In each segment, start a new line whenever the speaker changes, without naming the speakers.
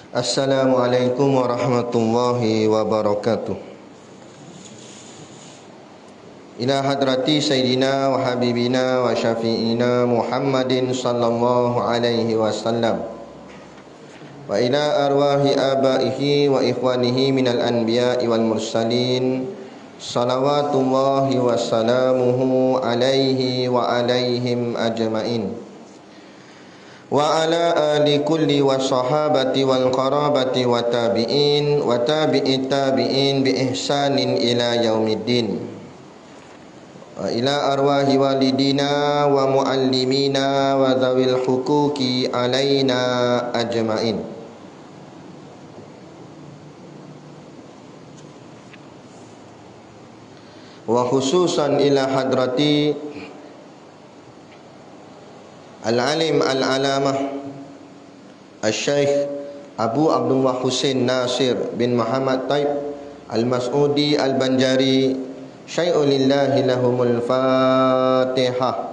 Assalamualaikum warahmatullahi wabarakatuh. Ila hadrati Sayyidina wa Habibina wa Syafi'ina Muhammadin sallallahu alaihi wasallam, wa ila arwahi abaihi wa ikhwanihi minal anbiya'i wal mursalin, salawatullahi wa salamuhu alaihi wa alaihim ajma'in. Wa ala ali kulli wa sahabati wal qarabati wa tabi'in wa tabi'it tabi'in bi ihsanin ila yaumiddin. Wa ila arwahi walidina wa muallimina wa dhawil huquqi alaina ajma'in. Wa khususan ila hadrati Al-Alim Al-Alamah Al-Syeikh Abu Abdullah Hussein Nasir bin Muhammad Taib Al-Mas'udi Al-Banjari, Syai'ulillahi lahumul Fatihah.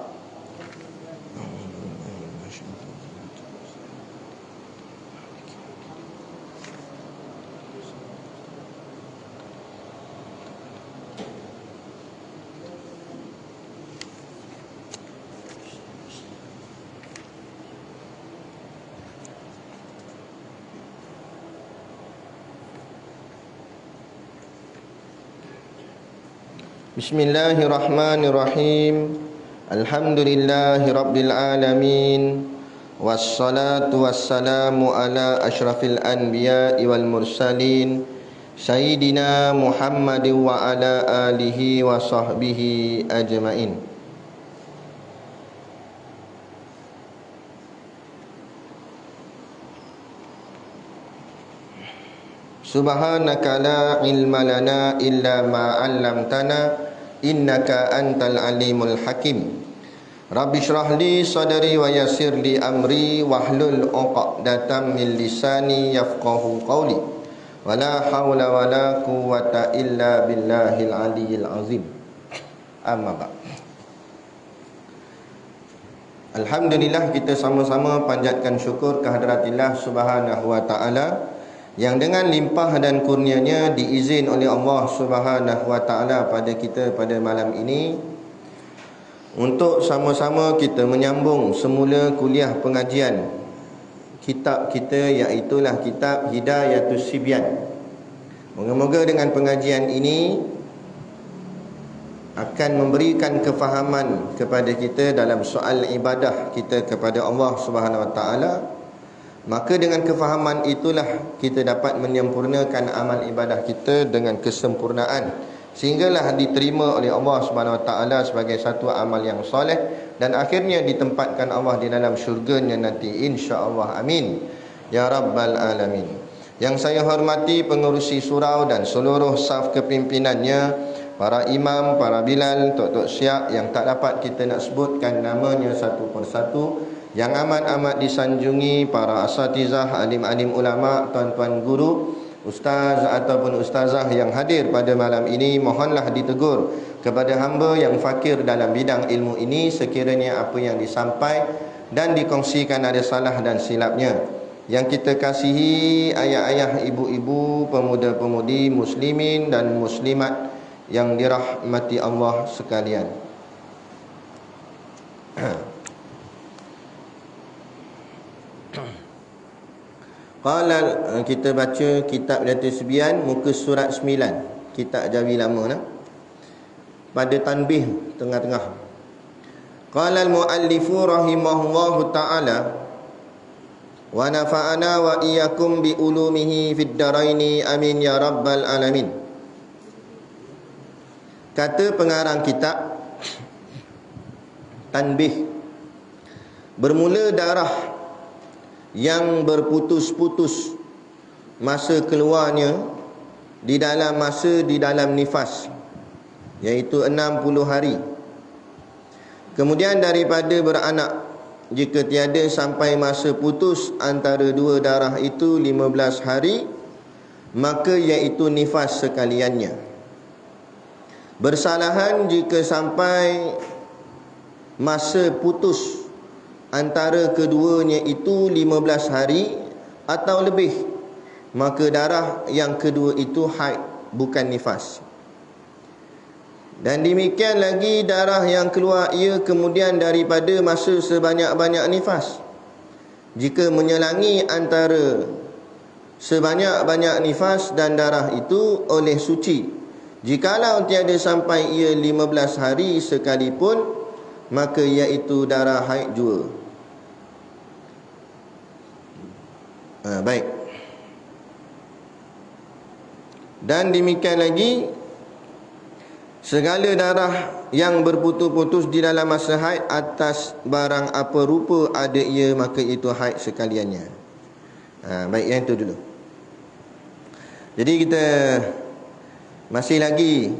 Bismillahirrahmanirrahim. Alhamdulillahi rabbil alamin. Wassalatu wassalamu ala ashrafil anbiya'i wal mursalin, Sayyidina Muhammadin wa ala alihi wa sahbihi ajma'in. Subhanaka la ilma lana illa ma 'allamtana innaka antal alimul hakim. Rabbi shrah li sadri wa yassir li amri wahlul 'uqdatam min lisani yafqahu qawli. Wala haula wala quwwata illa billahil aliyyil azim. Amma ba'd. Alhamdulillah, kita sama-sama panjatkan syukur kehadaratillah Subhanahu wa taala yang dengan limpah dan kurnianya diizin oleh Allah Subhanahu wa taala pada kita pada malam ini untuk sama-sama kita menyambung semula kuliah pengajian kitab kita, iaitulah kitab Hidayatus Sibyan. Moga-moga dengan pengajian ini akan memberikan kefahaman kepada kita dalam soal ibadah kita kepada Allah Subhanahu wa taala. Maka dengan kefahaman itulah kita dapat menyempurnakan amal ibadah kita dengan kesempurnaan, sehinggalah diterima oleh Allah Subhanahu Wa Taala sebagai satu amal yang soleh, dan akhirnya ditempatkan Allah di dalam syurganya nanti, insya-Allah. Amin ya rabbal alamin. Yang saya hormati pengerusi surau dan seluruh saf kepimpinannya, para imam, para bilal, tok-tok syiak yang tak dapat kita nak sebutkan namanya satu persatu, yang amat-amat disanjungi para asatizah, alim-alim ulama, tuan-tuan guru, ustaz ataupun ustazah yang hadir pada malam ini, mohonlah ditegur kepada hamba yang fakir dalam bidang ilmu ini sekiranya apa yang disampaikan dan dikongsikan ada salah dan silapnya. Yang kita kasihi ayah-ayah, ibu-ibu, pemuda-pemudi, muslimin dan muslimat yang dirahmati Allah sekalian. Qala, kita baca kitab Hidayatus Sibyan, muka surat 9, kitab Jawi lama nah, pada tanbih tengah-tengah. Qala al-muallifu rahimahullahu ta'ala wa nafa'ana wa iyyakum bi ulumihi fid daraini amin ya rabbal alamin. Kata pengarang kitab, tanbih, bermula darah yang berputus-putus masa keluarnya di dalam nifas, iaitu 60 hari. Kemudian daripada beranak, jika tiada sampai masa putus antara dua darah itu 15 hari, maka iaitu nifas sekaliannya. Bersalahan jika sampai masa putus antara keduanya itu 15 hari atau lebih, maka darah yang kedua itu haid, bukan nifas. Dan demikian lagi darah yang keluar ia kemudian daripada masa sebanyak-banyak nifas. Jika menyelangi antara sebanyak-banyak nifas dan darah itu oleh suci, jikalau tiada sampai ia 15 hari sekalipun, maka iaitu darah haid jua. Baik. Dan demikian lagi, segala darah yang berputus-putus di dalam masa haid atas barang apa rupa ada ia, maka itu haid sekaliannya. Baik, yang itu dulu. Jadi kita masih lagi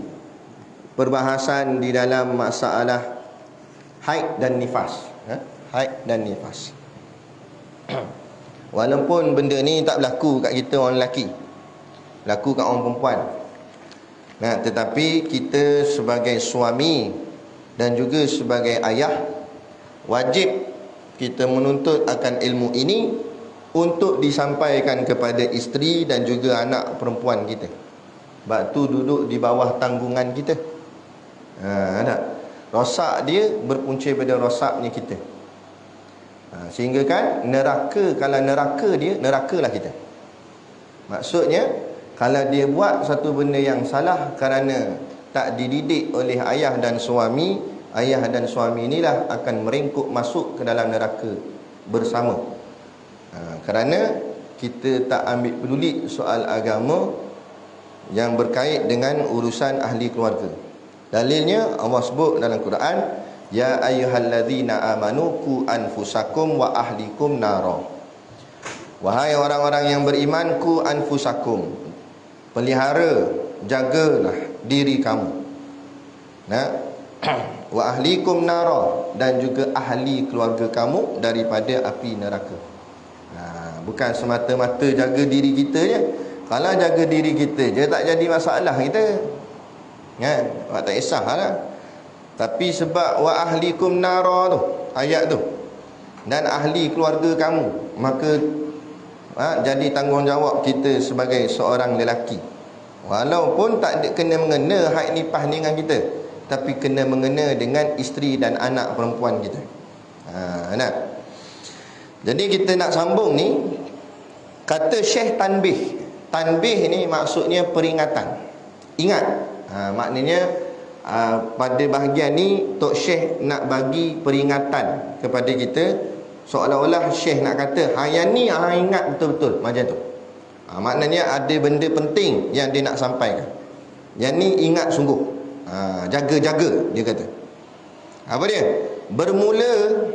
perbahasan di dalam masalah haid dan nifas. Haid dan nifas. Walaupun benda ni tak berlaku kat kita orang lelaki, berlaku kat orang perempuan. Tetapi kita sebagai suami dan juga sebagai ayah, wajib kita menuntut akan ilmu ini untuk disampaikan kepada isteri dan juga anak perempuan kita. Sebab tu duduk di bawah tanggungan kita. Rosak dia berpunca pada rosaknya kita. Sehingga kan neraka, kalau neraka dia, nerakalah kita. Maksudnya, kalau dia buat satu benda yang salah kerana tak dididik oleh ayah dan suami, ayah dan suami inilah akan merengkuk masuk ke dalam neraka bersama. Kerana kita tak ambil peduli soal agama yang berkait dengan urusan ahli keluarga. Dalilnya Allah sebut dalam Quran, ya ayyuhallazina amanu qu anfusakum wa ahlikum nara. Wahai orang-orang yang beriman, qu anfusakum, pelihara, jagalah diri kamu. Wa ahlikum nara, dan juga ahli keluarga kamu daripada api neraka. Bukan semata-mata jaga diri kita je. Kalau jaga diri kita je tak jadi masalah kita, tak kisahlah. Tapi sebab wa ahlikum nara tu, ayat tu, dan ahli keluarga kamu, maka jadi tanggungjawab kita sebagai seorang lelaki. Walaupun tak ada kena mengena haid nifas ni dengan kita, tapi kena mengena dengan isteri dan anak perempuan kita. Jadi kita nak sambung ni, kata Syekh tanbih. Tanbih ni maksudnya peringatan. Ingat. Maknanya pada bahagian ni Tok Syekh nak bagi peringatan kepada kita, seolah-olah Syekh nak kata yang ni ingat betul-betul macam tu. Maknanya ada benda penting yang dia nak sampaikan. Yang ni ingat sungguh. Jaga-jaga, dia kata. Apa dia? Bermula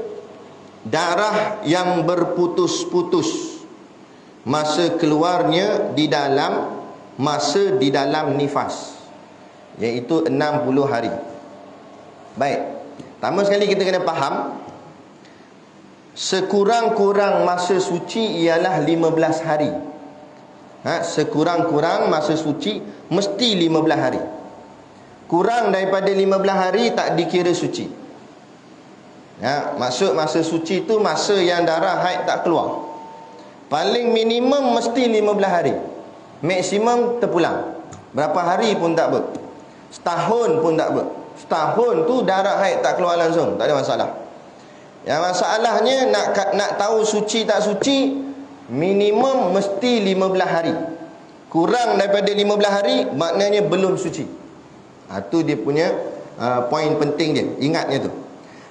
darah yang berputus-putus masa keluarnya di dalam nifas, iaitu 60 hari. Baik. Pertama sekali kita kena faham, sekurang-kurang masa suci ialah 15 hari. Sekurang-kurang masa suci mesti 15 hari. Kurang daripada 15 hari tak dikira suci. Maksud masa suci tu masa yang darah haid tak keluar. Paling minimum mesti 15 hari. Maksimum terpulang. Berapa hari pun tak ber. Setahun pun tak ber. Setahun tu darah haid tak keluar langsung, tak ada masalah. Yang masalahnya nak tahu suci tak suci, minimum mesti 15 hari. Kurang daripada 15 hari maknanya belum suci. Tu dia punya poin penting dia. Ingatnya tu.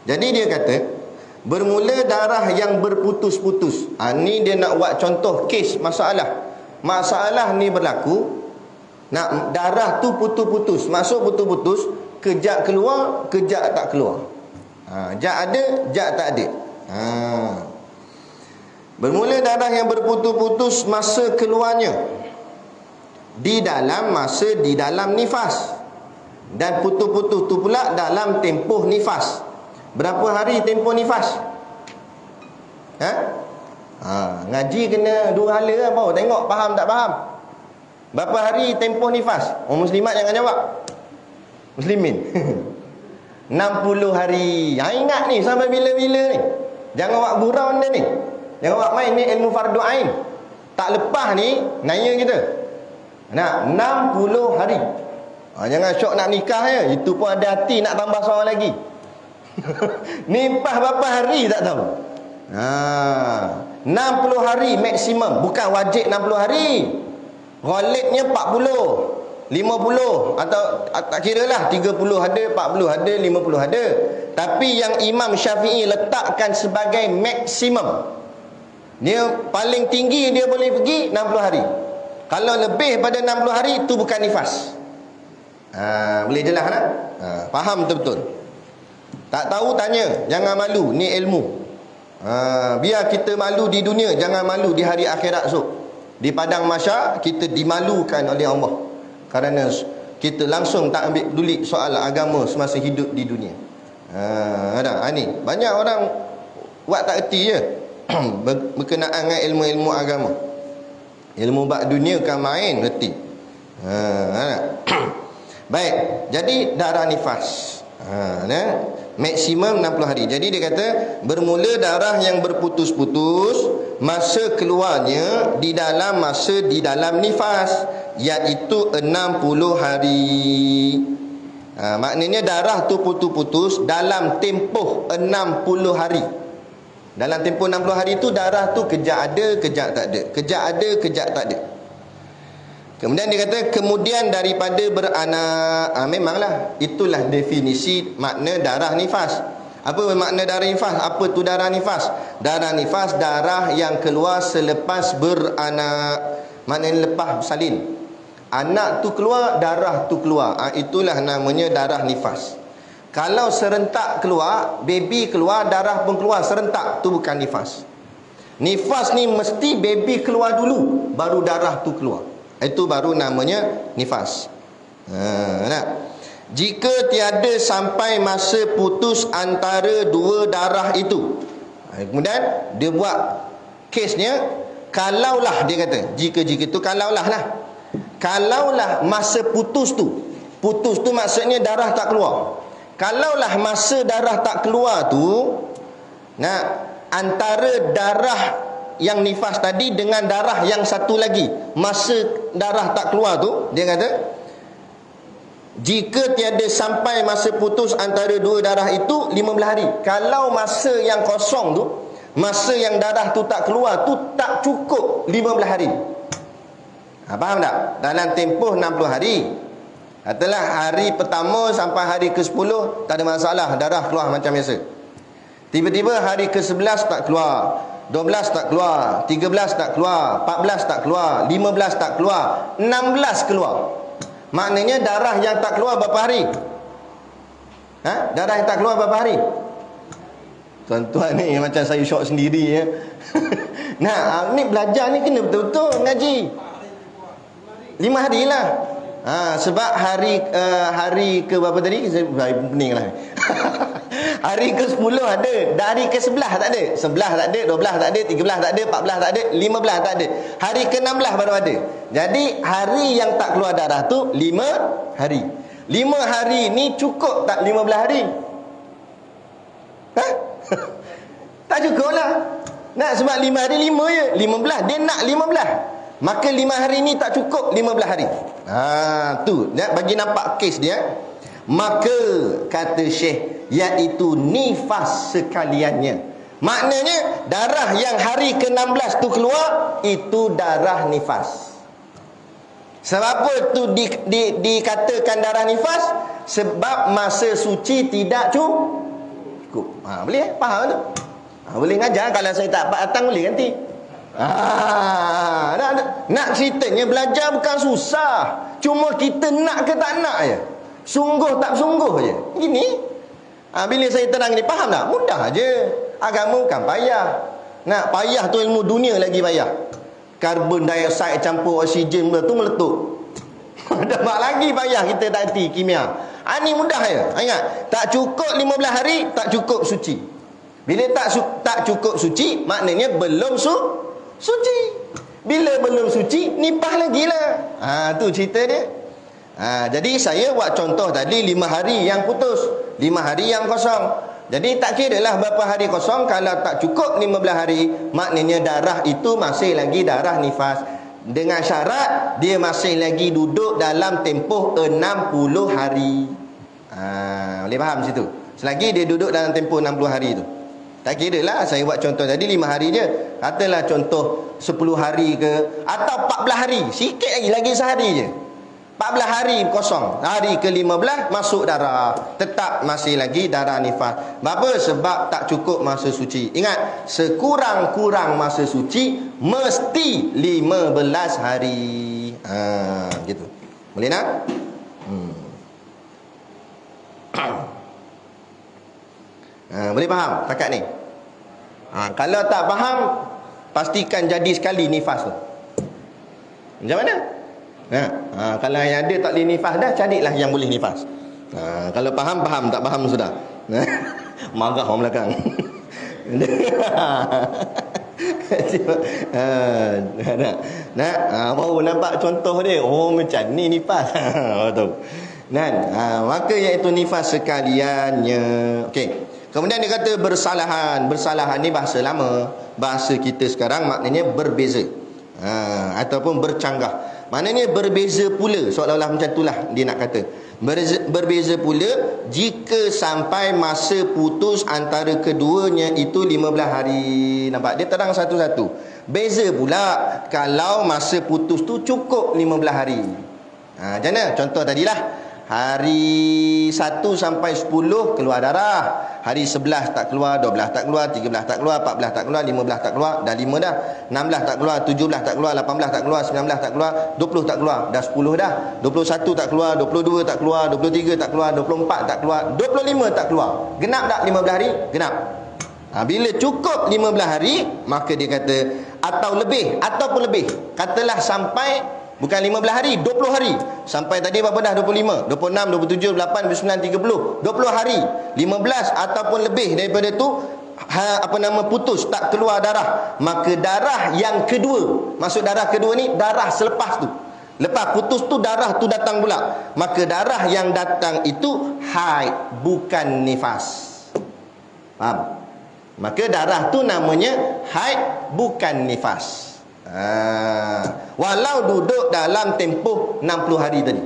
Jadi dia kata bermula darah yang berputus-putus. Ni dia nak buat contoh kes masalah. Masalah ni berlaku, nak darah tu putus-putus. Masuk putus-putus, kejap keluar, kejap tak keluar. Jap ada, jap tak ada. Bermula darah yang berputus-putus masa keluarnya di dalam nifas, dan putus-putus tu pula dalam tempoh nifas. Berapa hari tempoh nifas? Ngaji kena dua hala lah, baru tengok faham tak faham. Berapa hari tempoh nifas? Muslimat jangan jawab. Muslimin 60 hari. Ingat ni sampai bila-bila ni. Jangan buat gurau benda ni. Jangan buat main ni ilmu fardu ain. tak lepas ni naya kita. Nak 60 hari. Jangan syok nak nikah je. Itu pun ada hati nak tambah seorang lagi. Nipah berapa hari tak tahu. 60 hari maksimum. Bukan wajib 60 hari. Ghalibnya 40, 50 atau tak kira lah, 30 ada, 40 ada, 50 ada. Tapi yang Imam Syafi'i letakkan sebagai maksimum, dia paling tinggi dia boleh pergi 60 hari. Kalau lebih pada 60 hari itu bukan nifas. Boleh jelas tak? Faham betul-betul. Tak tahu tanya, jangan malu, ni ilmu. Biar kita malu di dunia, jangan malu di hari akhirat esok. Di padang mahsyar kita dimalukan oleh Allah kerana kita langsung tak ambil peduli soal agama semasa hidup di dunia. Ni banyak orang buat tak erti je berkenaan dengan ilmu-ilmu agama. Ilmu bab dunia kan main erti. Baik, jadi darah nifas. Maksimum 60 hari. Jadi dia kata bermula darah yang berputus-putus, masa keluarnya di dalam nifas, iaitu 60 hari. Maknanya darah tu putus-putus dalam tempoh 60 hari. Dalam tempoh 60 hari tu darah tu kejap ada, kejap tak ada, kejap ada, kejap tak ada. Kemudian dia kata kemudian daripada beranak. Memanglah itulah definisi makna darah nifas. Apa makna darah nifas? Apa tu darah nifas? Darah nifas darah yang keluar selepas beranak. Maknanya lepas salin. Anak tu keluar, darah tu keluar. Itulah namanya darah nifas. Kalau serentak keluar, baby keluar, darah pun keluar serentak, tu bukan nifas. Nifas ni mesti baby keluar dulu, baru darah tu keluar. Itu baru namanya nifas. Jika tiada sampai masa putus antara dua darah itu. Kemudian dia buat kesnya, kalaulah dia kata, jika itu kalaulah lah. Kalaulah masa putus tu maksudnya darah tak keluar. Kalaulah masa darah tak keluar tu, antara darah yang nifas tadi dengan darah yang satu lagi, masa darah tak keluar tu, dia kata jika tiada sampai masa putus antara dua darah itu 15 hari. Kalau masa yang kosong tu, masa yang darah tu tak keluar tu tak cukup 15 hari. Faham tak? Dalam tempoh 60 hari. Katalah hari pertama sampai hari ke-10 tak ada masalah, darah keluar macam biasa. Tiba-tiba hari ke-11 tak keluar, 12 tak keluar, 13 tak keluar, 14 tak keluar, 15 tak keluar, 16 keluar. Maknanya darah yang tak keluar berapa hari? Darah yang tak keluar berapa hari? Tuan-tuan ni macam saya syok sendiri ya. Ni belajar ni kena betul-betul ngaji. 5 hari lah. Sebab hari ke berapa tadi? Saya pening lah. Hari ke-10 ada, hari ke-11 tak ada, 11 tak ada, 12 tak ada, 13 tak ada, 14 tak ada, 15 tak ada. Hari ke-16 baru ada. Jadi hari yang tak keluar darah tu 5 hari. 5 hari ni cukup tak 15 hari? Tak cukup lah. Sebab 5 hari 5 je, 15. Dia nak 15. Maka 5 hari ni tak cukup 15 hari. Tu bagi nampak kes dia. Maka kata Syekh, iaitu nifas sekaliannya. Maknanya darah yang hari ke-16 tu keluar, itu darah nifas. Sebab apa tu dikatakan darah nifas? Sebab masa suci tidak cukup. Boleh faham tu? Boleh ngajar. Kalau saya tak datang boleh nanti. Nak ceritanya belajar bukan susah. Cuma kita nak ke tak nak je. Sungguh tak sungguh je. Gini. Bila saya terang ni, faham tak? Mudah je. Agama bukan payah. Nak payah tu ilmu dunia lagi payah. Karbon dioksida campur oksigen tu meletup. Dapat lagi payah kita tak erti kimia. Ni mudah je. Ingat, tak cukup 15 hari, tak cukup suci. Bila tak cukup suci, maknanya belum suci. Bila belum suci, nipah lagi lah. Tu cerita dia. Jadi saya buat contoh tadi 5 hari yang putus, 5 hari yang kosong. Jadi tak kira lah berapa hari kosong. Kalau tak cukup 15 hari, maknanya darah itu masih lagi darah nifas. Dengan syarat dia masih lagi duduk dalam tempoh 60 hari. Boleh faham situ? Selagi dia duduk dalam tempoh 60 hari tu. Tak kira lah saya buat contoh tadi 5 hari je. Katalah contoh 10 hari ke, atau 14 hari. Sikit lagi sehari je. 14 hari kosong. Hari ke-15 masuk darah. Tetap masih lagi darah nifas. Kenapa? Sebab tak cukup masa suci. Ingat, sekurang-kurang masa suci mesti 15 hari. Gitu. Boleh nak? Boleh faham takat ni? Kalau tak faham, pastikan jadi sekali nifas tu. Macam mana? Kalau yang ada tak boleh nifas dah, carilah yang boleh nifas. Kalau faham, faham. Tak faham sudah. Marah orang belakang. Baru nampak contoh dia. Oh, macam ni nifas. Tahu. Maka iaitu nifas sekaliannya. Okey. Kemudian dia kata bersalahan. Bersalahan ni bahasa lama. Bahasa kita sekarang maknanya berbeza. Ataupun bercanggah. Maknanya berbeza pula. Seolah-olah macam itulah dia nak kata. Berbeza pula jika sampai masa putus antara keduanya itu 15 hari. Nampak? Dia terang satu-satu. Beza pula kalau masa putus tu cukup 15 hari. Macam mana? Contoh tadilah. Hari 1 sampai 10 keluar darah. Hari 11 tak keluar, 12 tak keluar, 13 tak keluar, 14 tak keluar, 15 tak keluar. Dah 5 dah. 16 tak keluar, 17 tak keluar, 18 tak keluar, 19 tak keluar, 20 tak keluar. Dah 10 dah. 21 tak keluar, 22 tak keluar, 23 tak keluar, 24 tak keluar, 25 tak keluar. Genap tak 15 hari? Genap. Bila cukup 15 hari, maka dia kata atau lebih, ataupun lebih. Katalah sampai bukan 15 hari, 20 hari. Sampai tadi berapa dah? 25, 26, 27, 28, 29, 30. 20 hari. 15 ataupun lebih daripada tu putus, tak keluar darah. Maka darah yang kedua, maksud darah kedua ni darah selepas tu. Lepas putus tu darah tu datang pula. Maka darah yang datang itu haid, bukan nifas. Faham? Maka darah tu namanya haid, bukan nifas. Walau duduk dalam tempoh 60 hari tadi.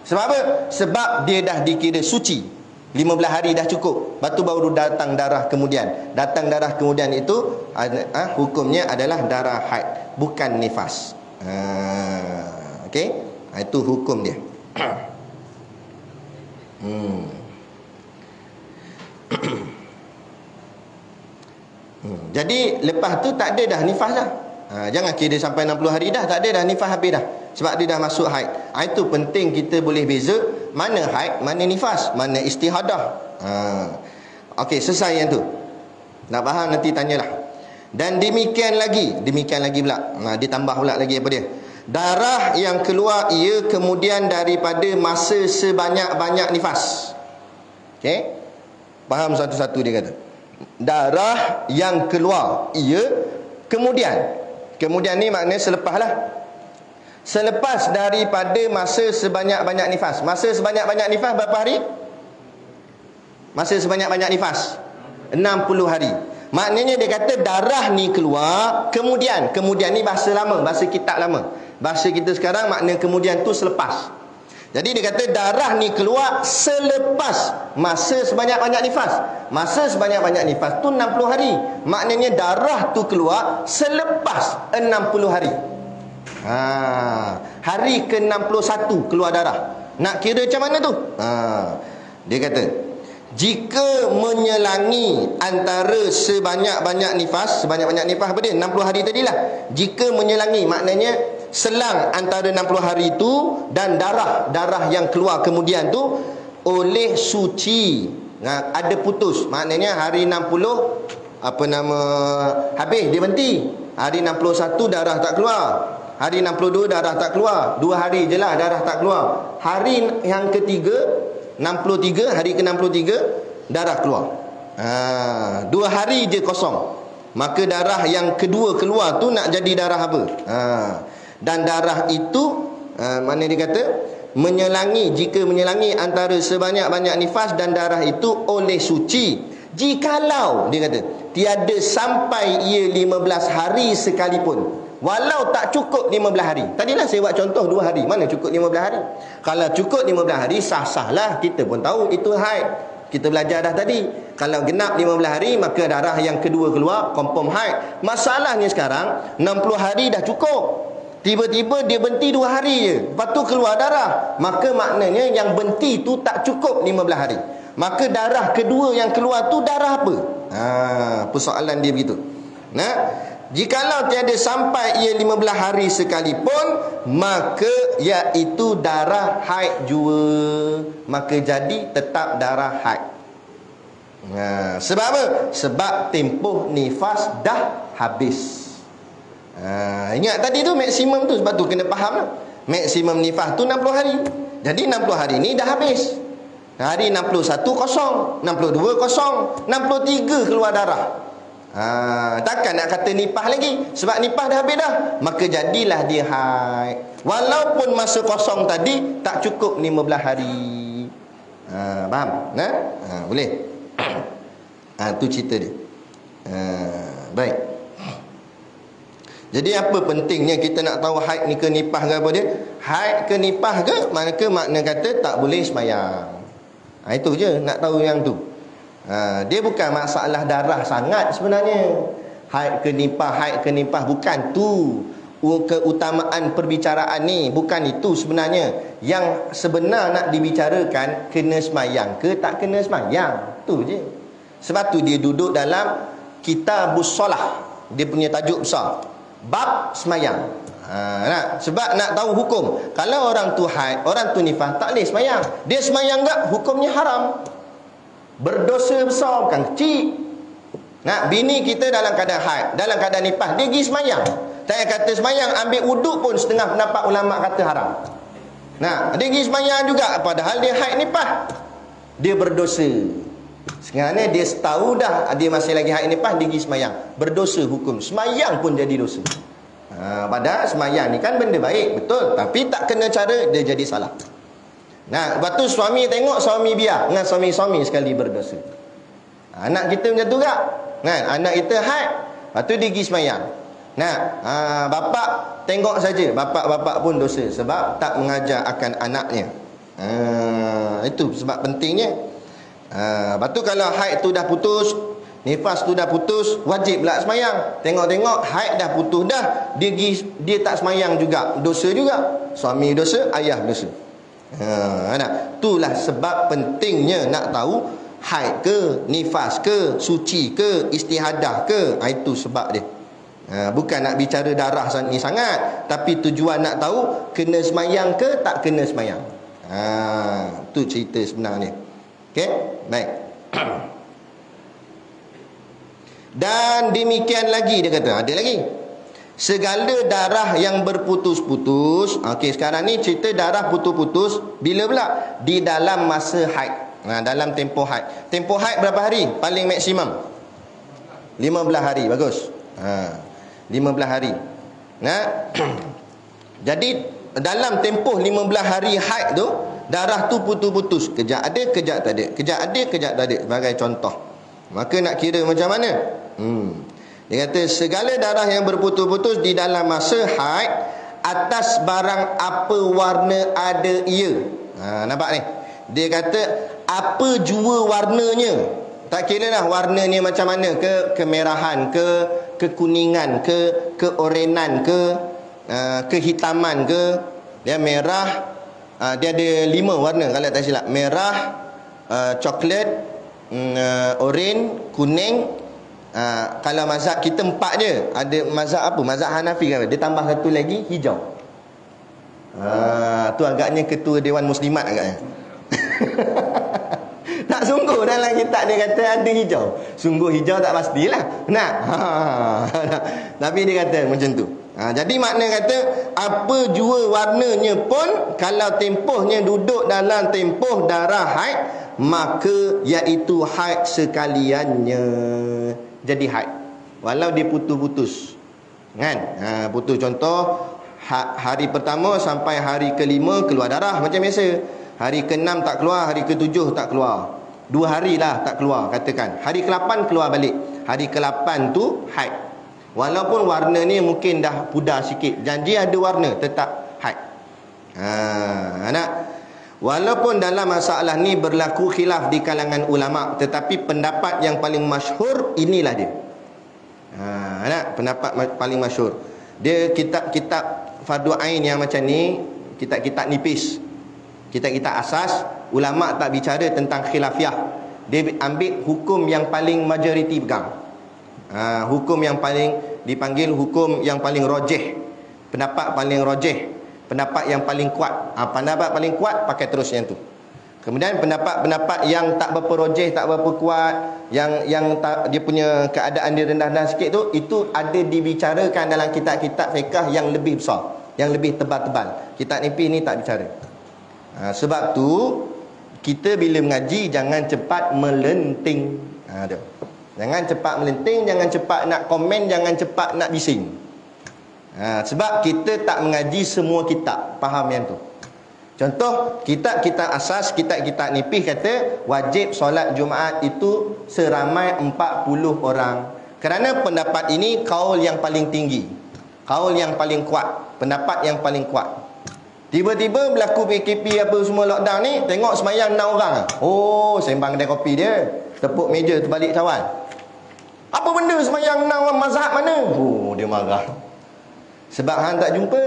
Sebab apa? Sebab dia dah dikira suci. 15 hari dah cukup. Lepas tu baru datang darah kemudian. Datang darah kemudian itu hukumnya adalah darah haid, bukan nifas. Okey? Itu hukum dia. Jadi lepas tu tak ada dah nifas dah. Jangan kira sampai 60 hari dah, tak ada dah nifas habis dah. Sebab dia dah masuk haid. Itu penting kita boleh beza mana haid, mana nifas, mana istihadah. Okey, selesai yang tu. Nak faham nanti tanyalah. Dan demikian lagi pula. Dia tambah pula lagi apa dia? Darah yang keluar ia kemudian daripada masa sebanyak-banyak nifas. Okey? Faham satu-satu dia kata. Darah yang keluar ia kemudian. Kemudian ni maknanya selepas lah. Selepas daripada masa sebanyak-banyak nifas. Masa sebanyak-banyak nifas berapa hari? Masa sebanyak-banyak nifas 60 hari. Maknanya dia kata darah ni keluar kemudian. Kemudian ni bahasa lama, bahasa kitab lama. Bahasa kita sekarang makna kemudian tu selepas. Jadi dia kata darah ni keluar selepas masa sebanyak-banyak nifas. Masa sebanyak-banyak nifas tu 60 hari. Maknanya darah tu keluar selepas 60 hari. Hari ke-61 keluar darah. Nak kira macam mana tu? Dia kata jika menyelangi antara sebanyak-banyak nifas. Sebanyak-banyak nifas apa dia? 60 hari tadilah. Jika menyelangi maknanya selang antara 60 hari itu dan darah yang keluar kemudian tu oleh suci. Ada putus. Maknanya hari 60 habis dia berhenti. Hari 61 darah tak keluar. Hari 62 darah tak keluar. 2 hari je lah darah tak keluar. Hari yang ketiga 63, hari ke-63 darah keluar. 2 hari je kosong. Maka darah yang kedua keluar tu nak jadi darah apa? Dan darah itu mana dia kata menyelangi, jika menyelangi antara sebanyak-banyak nifas dan darah itu oleh suci Jikalau dia kata tiada sampai ia 15 hari sekalipun, walau tak cukup 15 hari. Tadilah saya buat contoh 2 hari, mana cukup 15 hari. Kalau cukup 15 hari, sah-sahlah. Kita pun tahu itu haid. Kita belajar dah tadi. Kalau genap 15 hari, maka darah yang kedua keluar, confirm haid. Masalahnya sekarang 60 hari dah cukup, tiba-tiba dia berhenti 2 hari je, lepas tu keluar darah. Maka maknanya yang berhenti tu tak cukup 15 hari. Maka darah kedua yang keluar tu darah apa? Persoalan dia begitu. Nah, jikalau tiada sampai ia 15 hari sekalipun, maka iaitu darah haid jua. Maka jadi tetap darah haid. Sebab apa? Sebab tempoh nifas dah habis. Ingat tadi tu maksimum tu, sebab tu kena faham lah. Maksimum nifas tu 60 hari. Jadi 60 hari ni dah habis. Hari 61 kosong, 62 kosong, 63 keluar darah. Takkan nak kata nipah lagi, sebab nipah dah habis dah. Maka jadilah dia haid. Walaupun masa kosong tadi tak cukup 15 hari. Faham? Boleh? Tu cerita dia. Baik. Jadi apa pentingnya kita nak tahu haid ni ke nipah ke apa dia? Haid ke nipah ke? Makna kata tak boleh semayang. Itu je, nak tahu yang tu. Dia bukan masalah darah sangat sebenarnya. Haid ke nipah bukan tu keutamaan perbicaraan ni. Bukan itu sebenarnya. Yang sebenar nak dibicarakan, kena semayang ke tak kena semayang. Tu je. Sebab tu dia duduk dalam Kitabus Solah. Dia punya tajuk besar, bab semayang. Sebab nak tahu hukum. Kalau orang tu haid, orang tu nifas, tak boleh semayang. Dia semayang tak, hukumnya haram. Berdosa besar, bukan kecil. Bini kita dalam keadaan haid, dalam keadaan nifas, dia pergi semayang. Saya kata semayang, ambil uduk pun setengah pendapat ulama kata haram. Dia pergi semayang juga, padahal dia haid nifas. Dia berdosa. Sebenarnya dia tahu dah dia masih lagi haid nifas, dia pergi semayang. Berdosa hukum. Semayang pun jadi dosa. Padahal semayang ni kan benda baik, betul, tapi tak kena cara, dia jadi salah. Lepas tu suami tengok, suami biar, dengan suami-suami sekali berdosa. Anak kita macam tu tak? Anak kita haid, lepas tu dia pergi semayang. Bapak tengok saja, bapak-bapak pun dosa sebab tak mengajar akan anaknya. Itu sebab pentingnya. Lepas tu kalau haid tu dah putus, nifas tu dah putus, wajib pula semayang. Tengok-tengok haid dah putus dah, dia tak semayang juga, dosa juga. Suami dosa, ayah dosa. Itulah sebab pentingnya nak tahu haid ke, nifas ke, suci ke, istihadah ke. Itu sebab dia. Bukan nak bicara darah ni sangat, tapi tujuan nak tahu kena semayang ke tak kena semayang. Tu cerita sebenarnya. Okey, baik. Dan demikian lagi dia kata, ada lagi. Segala darah yang berputus-putus. Okey, sekarang ni cerita darah putus-putus bila pula? Di dalam masa haid. Dalam tempoh haid. Tempoh haid berapa hari? Paling maksimum 15 hari, bagus. 15 hari. Jadi dalam tempoh 15 hari haid tu, darah tu putus-putus. Kejap ada, kejap tak ada. Kejap ada, kejap tak ada. Sebagai contoh. Maka nak kira macam mana? Dia kata segala darah yang berputus-putus di dalam masa haid atas barang apa warna ada ia. Nampak ni? Dia kata apa jua warnanya. Tak kira lah warnanya macam mana, ke kemerahan ke, kekuningan ke, keorenan ke, kehitaman ke. Dia merah, dia ada 5 warna kalau tak silap. Merah, coklat, oren, kuning. Kalau mazhab kita 4 je. Ada mazhab apa? Mazhab Hanafi kan? Dia tambah satu lagi, hijau. Tu agaknya ketua Dewan Muslimat agaknya. Tak sungguh dalam kitab dia kata ada hijau. Sungguh hijau tak pastilah. Tapi dia kata macam tu. Jadi makna kata apa jua warnanya pun, kalau tempohnya duduk dalam tempoh darah haid, maka iaitu haid sekaliannya. Jadi haid walau dia putus-putus kan. Putus contoh hari pertama sampai hari ke-5 keluar darah macam biasa. Hari ke-6 tak keluar, hari ke-7 tak keluar. 2 hari lah tak keluar, katakan. Hari ke-8 keluar balik. Hari ke-8 tu haid. Walaupun warna ni mungkin dah pudar sikit, janji ada warna, tetap haid. Nak? Walaupun dalam masalah ni berlaku khilaf di kalangan ulama', tetapi pendapat yang paling masyhur inilah dia. Nak? Pendapat paling masyhur. Dia kitab-kitab fardu ain yang macam ni, kitab-kitab nipis, kitab-kitab asas, ulama' tak bicara tentang khilafiyah. Dia ambil hukum yang paling majoriti pegang. Hukum yang paling dipanggil hukum yang paling rajih, pendapat paling rajih, pendapat yang paling kuat. Pendapat paling kuat pakai terus yang tu. Kemudian pendapat-pendapat yang tak berapa rajih, tak berapa kuat, yang tak, dia punya keadaan dia rendah-rendah sikit tu, itu ada dibicarakan dalam kitab-kitab fiqh yang lebih besar, yang lebih tebal-tebal. Kitab nipis ni tak bicara. Sebab tu kita bila mengaji jangan cepat melenting. Jangan cepat melenting, jangan cepat nak komen, jangan cepat nak bising. Sebab kita tak mengaji semua kitab. Faham yang tu. Contoh, kitab-kitab asas, kitab-kitab nipis kata wajib solat Jumaat itu seramai 40 orang. Kerana pendapat ini kaul yang paling tinggi, kaul yang paling kuat, pendapat yang paling kuat. Tiba-tiba berlaku PKP apa semua lockdown ni, tengok semayang 6 orang. Oh, sembang kedai kopi dia, tepuk meja terbalik cawan. Apa benda semayang 6 orang, mazhab mana? Oh, dia marah. Sebab hang tak jumpa.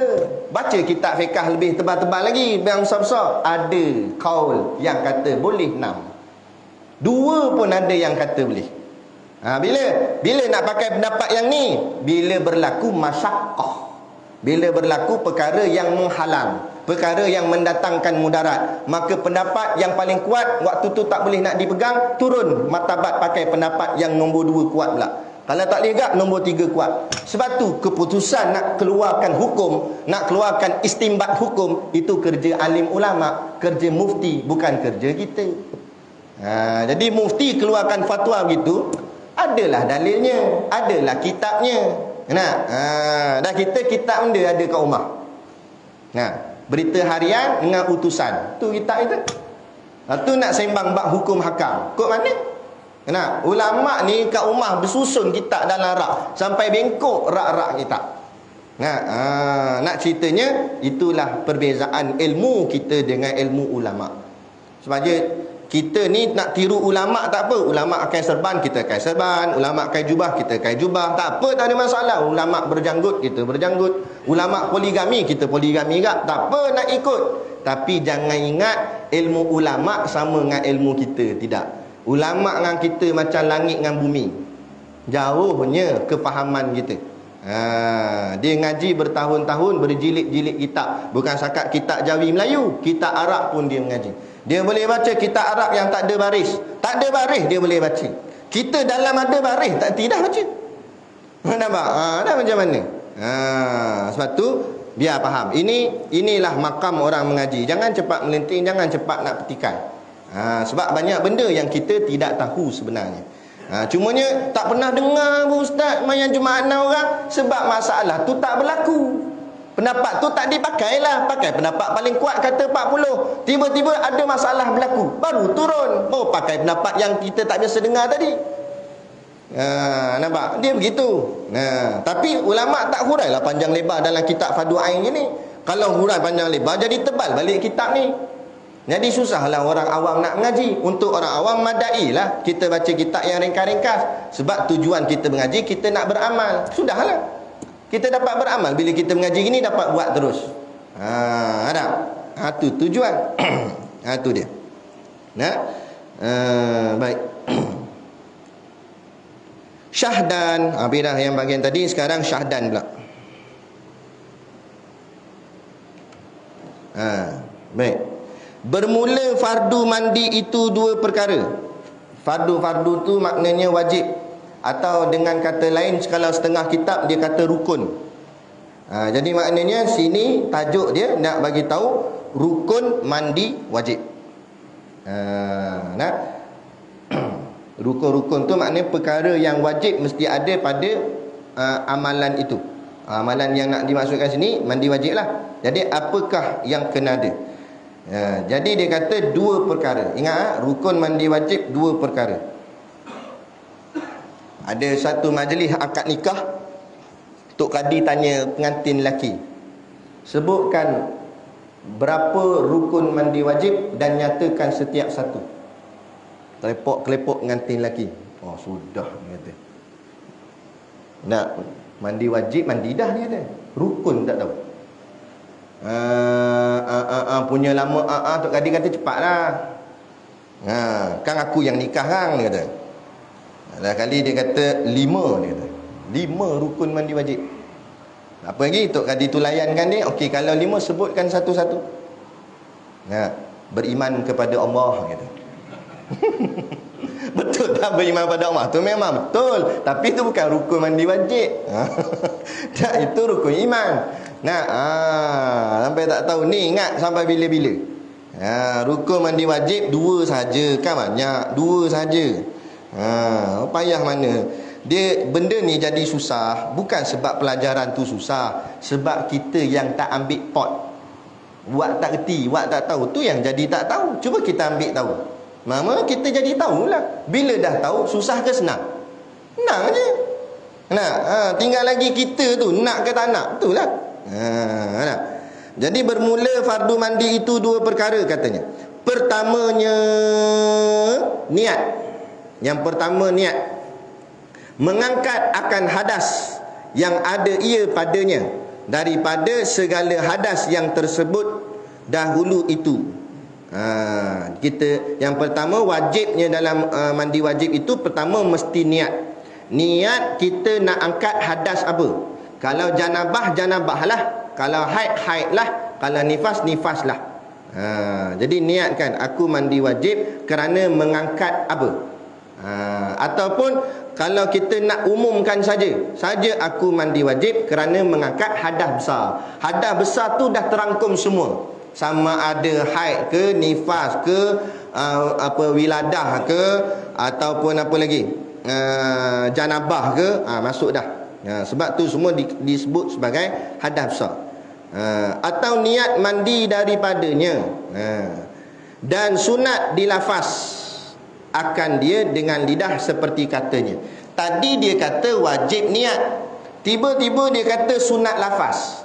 Baca kitab fiqh lebih tebal-tebal lagi, yang besar-besar. Ada kaul yang kata boleh 6. 2 pun ada yang kata boleh. Bila nak pakai pendapat yang ni? Bila berlaku masyaqqah. Bila berlaku perkara yang menghalang, perkara yang mendatangkan mudarat, maka pendapat yang paling kuat waktu tu tak boleh nak dipegang, turun martabat pakai pendapat yang nombor 2 kuat pula. Kalau tak boleh gak, nombor 3 kuat. Sebab tu keputusan nak keluarkan hukum, nak keluarkan istimbat hukum, itu kerja alim ulama', kerja mufti, bukan kerja kita. Jadi mufti keluarkan fatwa begitu, adalah dalilnya, adalah kitabnya. Dah kita kitab benda ada kat rumah. Berita harian dengan utusan, tu kitab itu. Tu nak sembang bab hukum hakam, kod mana? Ulama' ni kat rumah bersusun kitab dalam rak, sampai bengkok rak-rak kitab. Nak ceritanya, itulah perbezaan ilmu kita dengan ilmu ulama'. Sebab je kita ni nak tiru ulama' tak apa. Ulama' pakai serban, kita pakai serban. Ulama' pakai jubah, kita pakai jubah. Tak apa, tak ada masalah. Ulama' berjanggut, kita berjanggut. Ulama' poligami, kita poligami juga. Tak apa nak ikut. Tapi jangan ingat ilmu ulama' sama dengan ilmu kita. Tidak. Ulama' dengan kita macam langit dengan bumi. Jauhnya kefahaman kita. Dia ngaji bertahun-tahun, berjilid-jilid kitab. Bukan sakat kitab Jawi Melayu, kitab Arab pun dia mengaji. Dia boleh baca kitab Arab yang tak ada baris. Tak ada baris dia boleh baca. Kita dalam ada baris, tidak baca. Nampak? Dah macam mana? Sebab tu biar faham. Inilah makam orang mengaji. Jangan cepat melenting, jangan cepat nak petikai. Sebab banyak benda yang kita tidak tahu sebenarnya. Cumanya tak pernah dengar Ustaz mayang Jumaat 6 orang, sebab masalah tu tak berlaku. Pendapat tu tak dipakailah. Pakai pendapat paling kuat kata 40. Tiba-tiba ada masalah berlaku, baru turun. Oh, pakai pendapat yang kita tak biasa dengar tadi. Nampak? Dia begitu. Tapi ulama' tak hurailah panjang lebar dalam kitab Fardu Ain ni. Kalau hurai panjang lebar, jadi tebal balik kitab ni. Jadi susahlah orang awam nak mengaji. Untuk orang awam madai lah kita baca kitab yang ringkas-ringkas. Sebab tujuan kita mengaji, kita nak beramal. Sudahlah, kita dapat beramal. Bila kita mengaji gini, dapat buat terus. Ada. Tu tujuan. Tu dia. Baik. Syahdan. Bila yang bagian tadi, sekarang syahdan pula. Baik. Bermula fardu mandi itu 2 perkara. Fardu tu maknanya wajib, atau dengan kata lain, kalau setengah kitab dia kata rukun. Jadi maknanya sini tajuk dia nak bagi tahu rukun mandi wajib. Rukun-rukun tu maknanya perkara yang wajib mesti ada pada amalan itu. Amalan yang nak dimaksudkan sini mandi wajib lah. Jadi apakah yang kena ada? Jadi dia kata dua perkara. Ingat, rukun mandi wajib dua perkara. Ada satu majlis akad nikah, Tok Kadi tanya pengantin lelaki, sebutkan berapa rukun mandi wajib dan nyatakan setiap satu. Kelepok-kelepok pengantin lelaki. Oh sudah, dia kata. Nak mandi wajib, mandi dah, dia kata. Rukun tak tahu. Punya lama Tok Kadi kata cepatlah. Kan aku yang nikah kan, dia kata. Dah kali dia kata 5, dia kata. 5 rukun mandi wajib. Apa lagi? Tok Kadi tu layankan dia. Okey, kalau 5 sebutkan satu-satu. Beriman kepada Allah, kata. Betul tak beriman pada Allah? Tu memang betul, tapi itu bukan rukun mandi wajib. Tak, itu rukun iman. Sampai tak tahu ni, ingat sampai bila-bila. Rukun mandi wajib 2 saja, kan banyak 2 saja. Payah mana. Dia benda ni jadi susah bukan sebab pelajaran tu susah, sebab kita yang tak ambil pot. Buat tak reti, buat tak tahu, tu yang jadi tak tahu. Cuba kita ambil tahu, mama kita jadi tahulah. Bila dah tahu, susah ke senang? Senang je. Tinggal lagi kita tu nak ke tak nak. Betul lah. Jadi bermula fardu mandi itu 2 perkara katanya. Pertamanya niat. Yang pertama niat. Mengangkat akan hadas yang ada ia padanya daripada segala hadas yang tersebut dahulu itu. Kita yang pertama wajibnya dalam mandi wajib itu, pertama mesti niat. Niat kita nak angkat hadas apa? Kalau janabah, janabah lah. Kalau haid, haid lah. Kalau nifas, nifas lah. Jadi niatkan aku mandi wajib kerana mengangkat apa? Ataupun kalau kita nak umumkan saja aku mandi wajib kerana mengangkat hadas besar. Hadas besar tu dah terangkum semua. Sama ada haid ke, nifas ke, wiladah ke, ataupun apa lagi, janabah ke, masuk dah. Sebab tu semua disebut sebagai hadas besar. Atau niat mandi daripadanya. Dan sunat dilafaz akan dia dengan lidah seperti katanya. Tadi dia kata wajib niat, tiba-tiba dia kata sunat lafaz.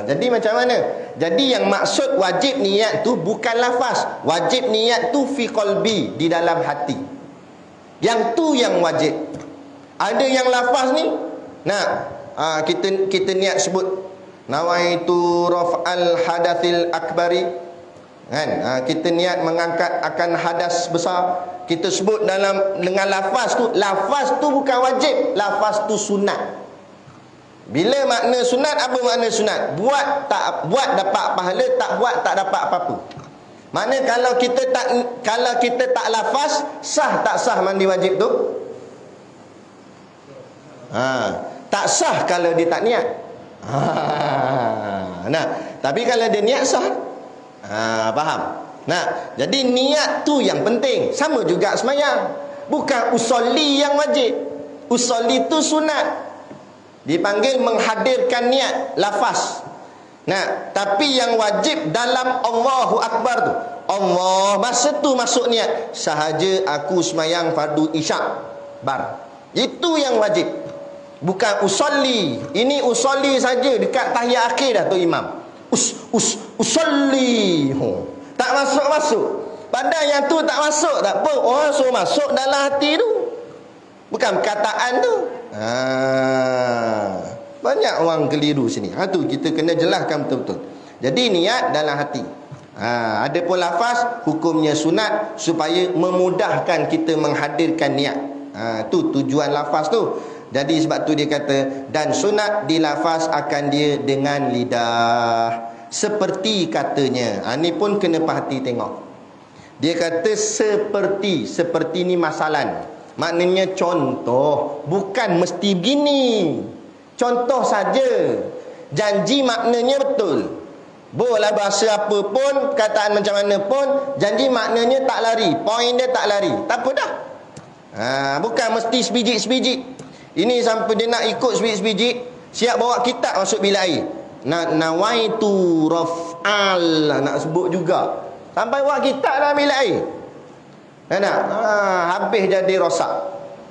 Jadi macam mana? Jadi yang maksud wajib niat tu bukan lafaz. Wajib niat tu fi qalbi, di dalam hati. Yang tu yang wajib. Ada yang lafaz ni, kita niat sebut nawaitu raf'al hadathil akbari, kan? Kita niat mengangkat akan hadas besar, kita sebut dengan lafaz tu. Lafaz tu bukan wajib, lafaz tu sunat. Bila makna sunat, apa makna sunat? Buat dapat pahala, tak buat tak dapat apa-apa. Makna kalau kita tak lafaz, sah tak sah mandi wajib tu? Tak sah kalau dia tak niat. Tapi kalau dia niat sah. Faham? Jadi niat tu yang penting. Sama juga semayang. Bukan usolli yang wajib. Usolli tu sunat. Dipanggil menghadirkan niat, lafaz. Tapi yang wajib dalam Allahu Akbar tu, Allah, masa tu masuk niat, sahaja aku semayang fardu isyak, bar. Itu yang wajib. Bukan usolli. Ini usolli saja dekat tahiyat akhir dah tu imam. Usolli. Tak masuk-masuk. Padahal yang tu tak masuk, tak apa. Orang suruh masuk dalam hati tu, bukan perkataan tu. Banyak orang keliru sini. Tu kita kena jelaskan betul-betul. Jadi niat dalam hati. Ada pun lafaz, hukumnya sunat supaya memudahkan kita menghadirkan niat. Tu tujuan lafaz tu. Jadi sebab tu dia kata, dan sunat dilafaz akan dia dengan lidah seperti katanya. Ni pun kena perhati tengok. Dia kata seperti ni masalan. Maknanya contoh, bukan mesti begini. Contoh saja. Janji maknanya betul. Boleh bahasa apa pun, perkataan macam mana pun, janji maknanya tak lari, poin dia tak lari. Tak apa dah. Bukan mesti sebiji-sebiji. Ini sampai dia nak ikut sebiji-sebiji, siap bawa kitab masuk bilik air. Nawaitu raf'al nak sebut juga. Sampai buat kitab dah ambil air. Habis jadi rosak.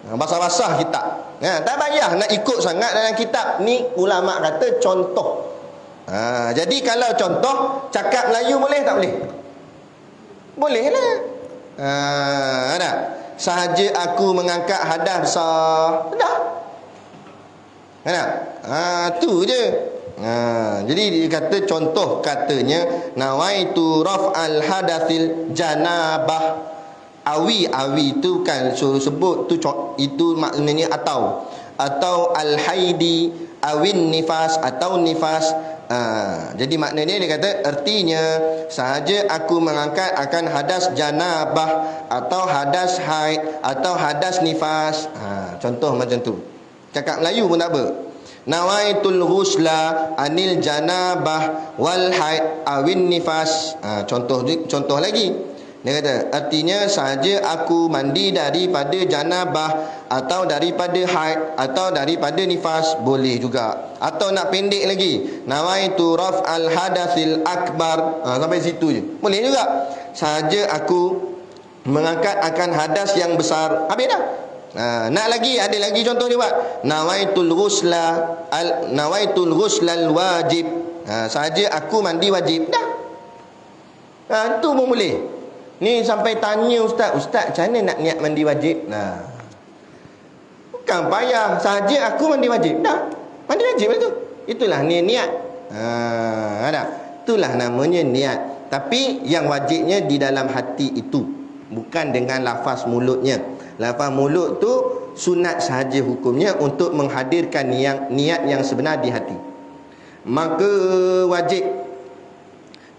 Basah-basah kitab. Tak payah nak ikut sangat dalam kitab. Ni ulama kata contoh. Jadi kalau contoh, cakap Melayu boleh tak boleh? Boleh lah. Ada. Sahaja aku mengangkat hadas besar. Dah. Ada. Tu je. Jadi dia kata contoh katanya nawaitu raf'al hadatsil janabah. Awi itu kan suruh sebut tu, itu maknanya atau al-haidi awin nifas atau nifas. Jadi maknanya dia kata artinya sahaja aku mengangkat akan hadas janabah atau hadas haid atau hadas nifas. Contoh macam tu. Cakap Melayu pun tak apa. Nawaitul ghusla anil janabah wal haid awin nifas. Contoh lagi. Dia kata artinya sahaja aku mandi daripada janabah atau daripada haid atau daripada nifas, boleh juga. Atau nak pendek lagi, nawaitu raf'al hadatsil akbar. Sampai situ je boleh juga. Sahaja aku mengangkat akan hadas yang besar, habis dah. Nak lagi, ada lagi contoh dia buat. Nawaitul ghuslal wajib. Sahaja aku mandi wajib, dah. Itu pun boleh. Ni sampai tanya ustaz, macam mana nak niat mandi wajib? Bukan payah, sahaja aku mandi wajib, dah. Mandi wajib itu. Itulah niat. Ada. Itulah namanya niat. Tapi yang wajibnya di dalam hati itu, bukan dengan lafaz mulutnya. Lafaz mulut tu sunat sahaja hukumnya untuk menghadirkan niat yang sebenar di hati. Maka wajib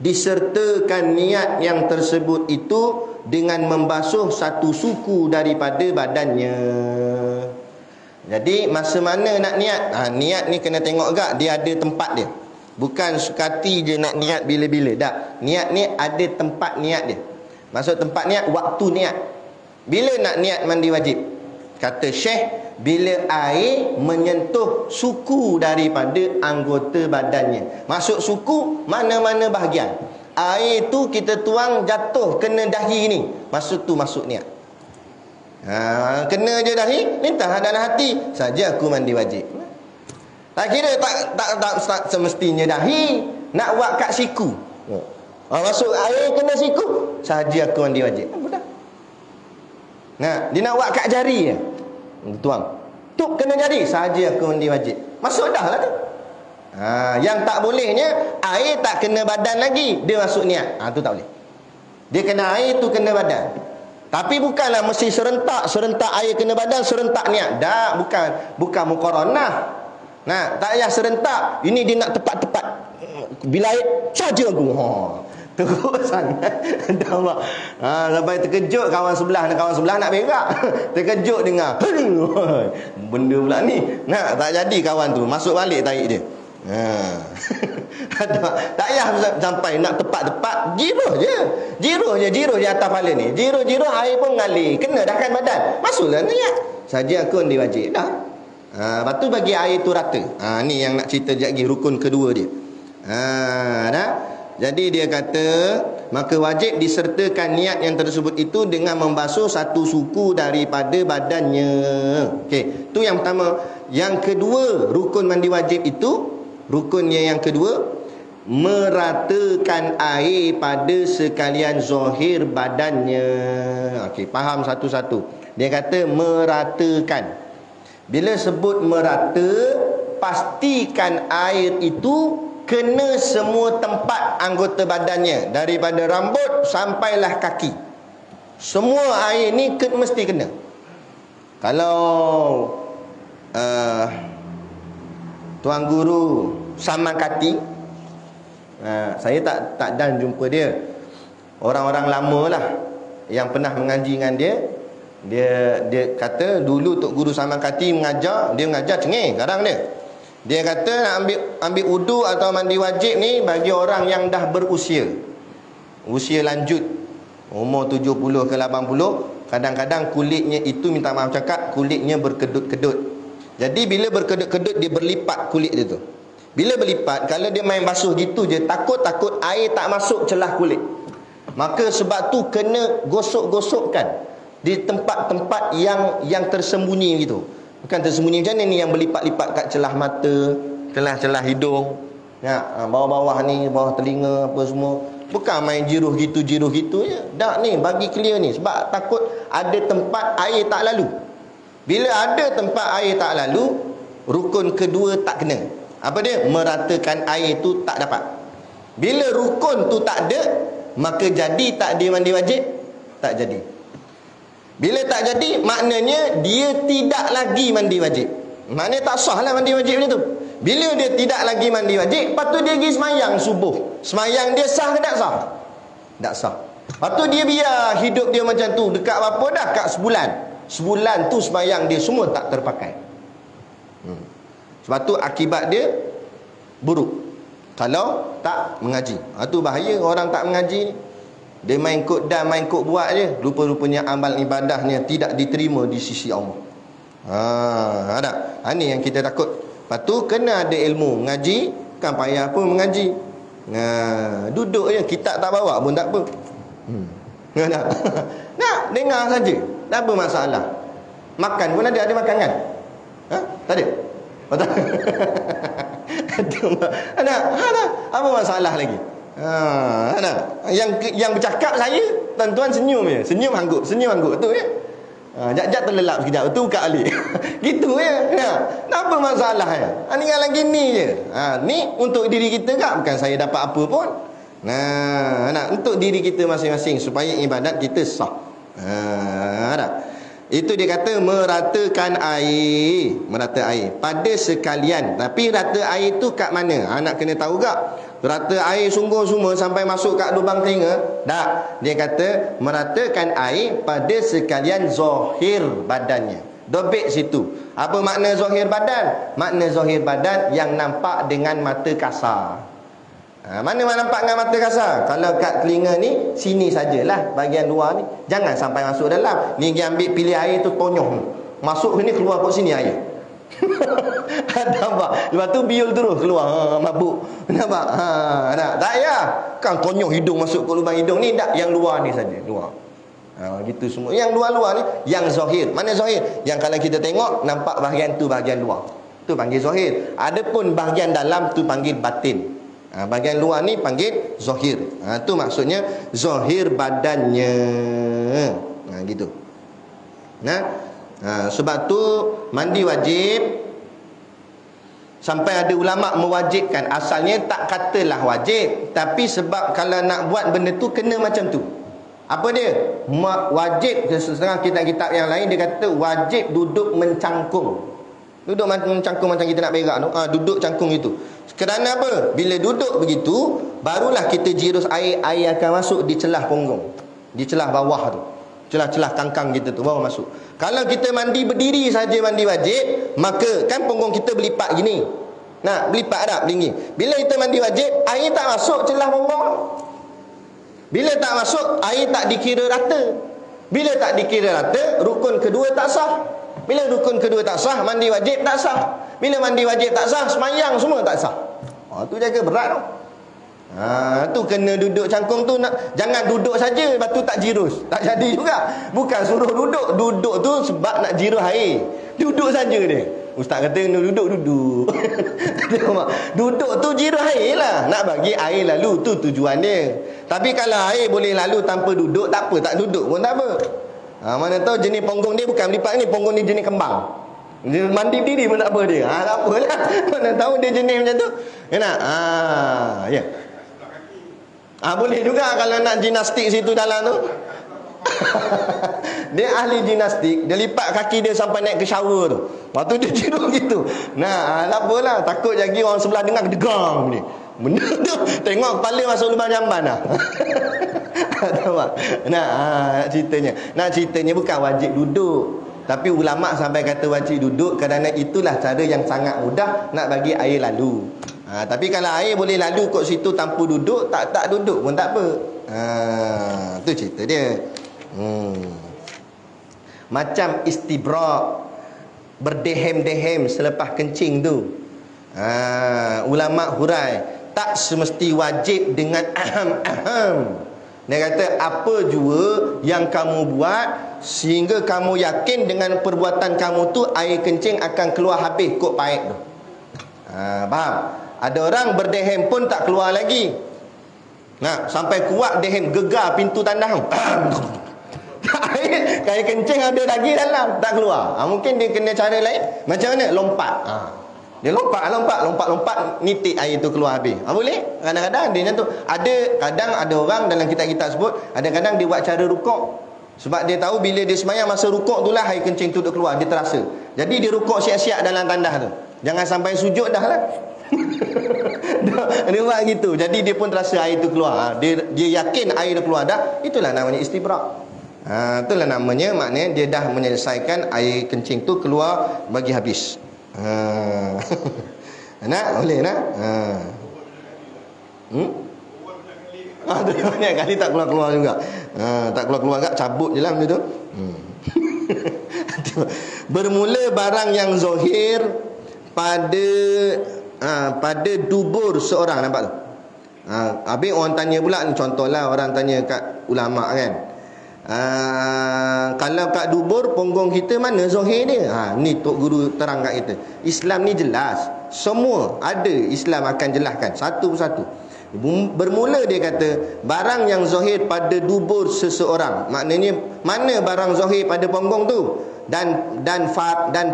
disertakan niat yang tersebut itu dengan membasuh satu suku daripada badannya. Jadi masa mana nak niat? Niat ni kena tengok agak dia ada tempat dia. Bukan sukati je nak niat bila-bila. Tak. Niat ni ada tempat niat dia. Maksud tempat niat, waktu niat. Bila nak niat mandi wajib? Kata Syekh, bila air menyentuh suku daripada anggota badannya. Maksud suku, mana-mana bahagian. Air tu kita tuang jatuh kena dahi ni. Maksud tu masuk niat. Kena je dahi, minta dalam hati, saja aku mandi wajib. Tak kira tak semestinya dahi, nak buat kat siku. Masuk air kena siku, saja aku mandi wajib. Dah. Dia nak buat kat jari je, tuang tuk kena jari, saja aku mandi wajib. Masuk dah lah tu. Yang tak bolehnya air tak kena badan lagi, dia masuk niat. Tu tak boleh. Dia kena air tu kena badan. Tapi bukanlah mesti serentak air kena badan, serentak niat. Dah, bukan muqaranah. Tak payah serentak. Ini dia nak tepat-tepat. Bila air saja aku. Teruk sangat. Sampai terkejut kawan sebelah nak berak. Terkejut dengar. Benda pula ni. Tak jadi kawan tu. Masuk balik tarik dia. Tak payah sampai nak tepat-tepat. Jiruh je atas kepala ni. Jiruh air pun mengalir. Kena dah kan badan. Masuklah niat. Saja aku mandi wajib dah. Lepas tu bagi air tu rata. Ni yang nak cerita sekejap lagi. Rukun kedua dia. Dah. Jadi dia kata, maka wajib disertakan niat yang tersebut itu dengan membasuh satu suku daripada badannya. Okey, tu yang pertama. Yang kedua, rukun mandi wajib itu, rukunnya yang kedua, meratakan air pada sekalian zahir badannya. Okey, faham satu-satu. Dia kata meratakan. Bila sebut merata, pastikan air itu kena semua tempat anggota badannya, daripada rambut sampailah kaki. Semua air ni mesti kena. Kalau tuan guru Samakati, saya tak dan jumpa dia. Orang-orang lama lah yang pernah mengaji dengan dia. Dia kata dulu Tok Guru Samakati mengajar, dia mengajar cengeng kadang dia kata nak ambil wudu atau mandi wajib ni bagi orang yang dah berusia, usia lanjut, umur 70 ke 80. Kadang-kadang kulitnya itu, minta maaf cakap, kulitnya berkedut-kedut. Jadi bila berkedut-kedut, dia berlipat kulit dia tu. Bila berlipat, kalau dia main basuh gitu je, takut air tak masuk celah kulit. Maka sebab tu kena gosok-gosokkan di tempat-tempat yang tersembunyi gitu. Bukan tersembunyi macam ni, yang berlipat-lipat kat celah mata, celah-celah hidung, ya, bawah-bawah ni, bawah telinga apa semua. Bukan main jiruh gitu je. Dah ni bagi clear ni, sebab takut ada tempat air tak lalu. Bila ada tempat air tak lalu, rukun kedua tak kena. Apa dia? Meratakan air tu tak dapat. Bila rukun tu tak ada, maka jadi tak dia mandi wajib? Tak jadi. Bila tak jadi, maknanya dia tidak lagi mandi wajib. Maknanya tak sah lah mandi wajib dia tu. Bila dia tidak lagi mandi wajib, lepas tu dia pergi semayang subuh. Semayang dia sah ke tak sah? Tak sah. Lepas tu dia biar hidup dia macam tu. Dekat berapa dah? Dekat sebulan. Sebulan tu semayang dia semua tak terpakai. Sebab tu akibat dia buruk kalau tak mengaji. Itu bahaya orang tak mengaji ni. Dia main kod dan main kod buat je. Rupa-rupanya amal ibadahnya tidak diterima di sisi Allah. Ada. Ini yang kita takut. Lepas tu kena ada ilmu. Mengaji, kan payah pun mengaji. Duduk je, kitab tak bawa pun tak apa. Nak dengar saja. Tak apa masalah. Makan pun ada makan kan? Tak ada? Ada. Apa masalah lagi? Ada. Yang bercakap saya, tuan-tuan senyum je. Senyum angguk tu ya. Jap-jap terlelap sekejap, tu buka alik. Gitu ya. Apa masalah ya? Ni lagi ni je. Ni untuk diri kita kan, bukan saya dapat apa pun. Untuk diri kita masing-masing supaya ibadat kita sah. Itu dia kata meratakan air. Merata air pada sekalian. Tapi rata air tu kat mana? Nak kena tahu tak? Rata air sungguh semua sampai masuk kat lubang telinga? Tak. Dia kata meratakan air pada sekalian zahir badannya. Dobek situ. Apa makna zahir badan? Makna zahir badan yang nampak dengan mata kasar. Mana nampak dengan mata kasar? Kalau kat telinga ni, sini sajalah bahagian luar ni. Jangan sampai masuk dalam. Ni dia ambil pilih air tu tonyoh. Masuk sini, keluar kat sini air. Nampak? Lepas tu biul terus keluar. Mabuk. Nampak? Tak payah. Kan tonyoh hidung masuk ke lubang hidung ni. Tak, yang luar ni saja. Luar. Gitu semua. Yang luar-luar ni, yang zahir. Mana zahir? Yang kalau kita tengok, nampak bahagian tu bahagian luar. Tu panggil zahir. Adapun bahagian dalam tu panggil batin. Bahagian luar ni panggil zahir. Tu maksudnya zahir badannya. Gitu. Sebab tu mandi wajib. Sampai ada ulama mewajibkan. Asalnya tak katalah wajib, tapi sebab kalau nak buat benda tu kena macam tu. Apa dia? Wajib. Setengah kitab-kitab yang lain dia kata wajib duduk mencangkung. Duduk mencangkung macam kita nak berak tu. Duduk cangkung itu. Kerana apa? Bila duduk begitu, barulah kita jirus air akan masuk di celah punggung, di celah bawah tu, celah-celah kangkang kita tu baru masuk. Kalau kita mandi berdiri saja mandi wajib, maka kan punggung kita berlipat gini. Berlipat tak tinggi. Bila kita mandi wajib, air tak masuk celah punggung. Bila tak masuk, air tak dikira rata. Bila tak dikira rata, rukun kedua tak sah. Bila rukun kedua tak sah, mandi wajib tak sah. Bila mandi wajib tak sah, semayang semua tak sah. Tu jaga berat tu. Tu kena duduk cangkung tu. Jangan duduk saja, lepas tu tak jirus. Tak jadi juga. Bukan suruh duduk. Duduk tu sebab nak jirus air. Duduk saja dia. Ustaz kata kena duduk. Duduk tu jirus air lah. Nak bagi air lalu, tu tujuan dia. Tapi kalau air boleh lalu tanpa duduk, tak apa. Tak duduk pun tak apa. Mana tahu jenis punggung dia bukan lipat ni, punggung ni jenis kembang. Dia mandi berdiri pun tak apa dia. Tak apalah. Mana tahu dia jenis macam tu. Ya. Boleh juga kalau nak gimnastik situ dalam tu. Dia ahli gimnastik. Dia lipat kaki dia sampai naik ke shower tu. Waktu dia tidur gitu. Tak apalah. Takut lagi orang sebelah dengar degang ni. Benda tu tengok kepala masuk lubang jamban dah. Nak ceritanya bukan wajib duduk. Tapi ulama sampai kata wajib duduk kerana itulah cara yang sangat mudah nak bagi air lalu. Tapi kalau air boleh lalu kat situ tanpa duduk, tak duduk pun tak apa. Tu cerita dia. Macam istibrak, berdehem-dehem selepas kencing tu. Ulama hurai tak semesti wajib dengan aham. Dia kata apa jua yang kamu buat sehingga kamu yakin dengan perbuatan kamu tu air kencing akan keluar habis kok paip tu. Faham? Ada orang berdehem pun tak keluar lagi. Nah, sampai kuat dehem gegar pintu tandas. Air kencing ada lagi dalam tak keluar. Mungkin dia kena cara lain. Macam mana? Lompat. Dia lompat nitik air tu keluar habis. Boleh? Kadang-kadang dia macam tu. Kadang ada orang dalam kitab-kitab sebut, kadang-kadang dia buat cara rukuk. Sebab dia tahu bila dia semayang masa rukuk tu lah air kencing tu keluar, dia terasa. Jadi dia rukuk siap-siap dalam tandas tu. Jangan sampai sujud dah lah. Dia buat gitu. Jadi dia pun terasa air tu keluar. Dia yakin air tu keluar dah. Itulah namanya istibrak. Itulah namanya, maknanya dia dah menyelesaikan air kencing tu keluar bagi habis. Nak? Boleh nak? Banyak kali tak keluar-keluar juga. Tak keluar-keluar agak cabut je lah macam tu. Bermula barang yang zahir pada dubur seorang, nampak tu? Habis orang tanya pula, contohlah orang tanya kat ulama kan, kalau kat dubur punggung kita mana zahir dia? Ni Tok Guru terang kat kita. Islam ni jelas, semua ada, Islam akan jelaskan satu persatu. Bermula dia kata barang yang zahir pada dubur seseorang, maknanya mana barang zahir pada punggung tu, dan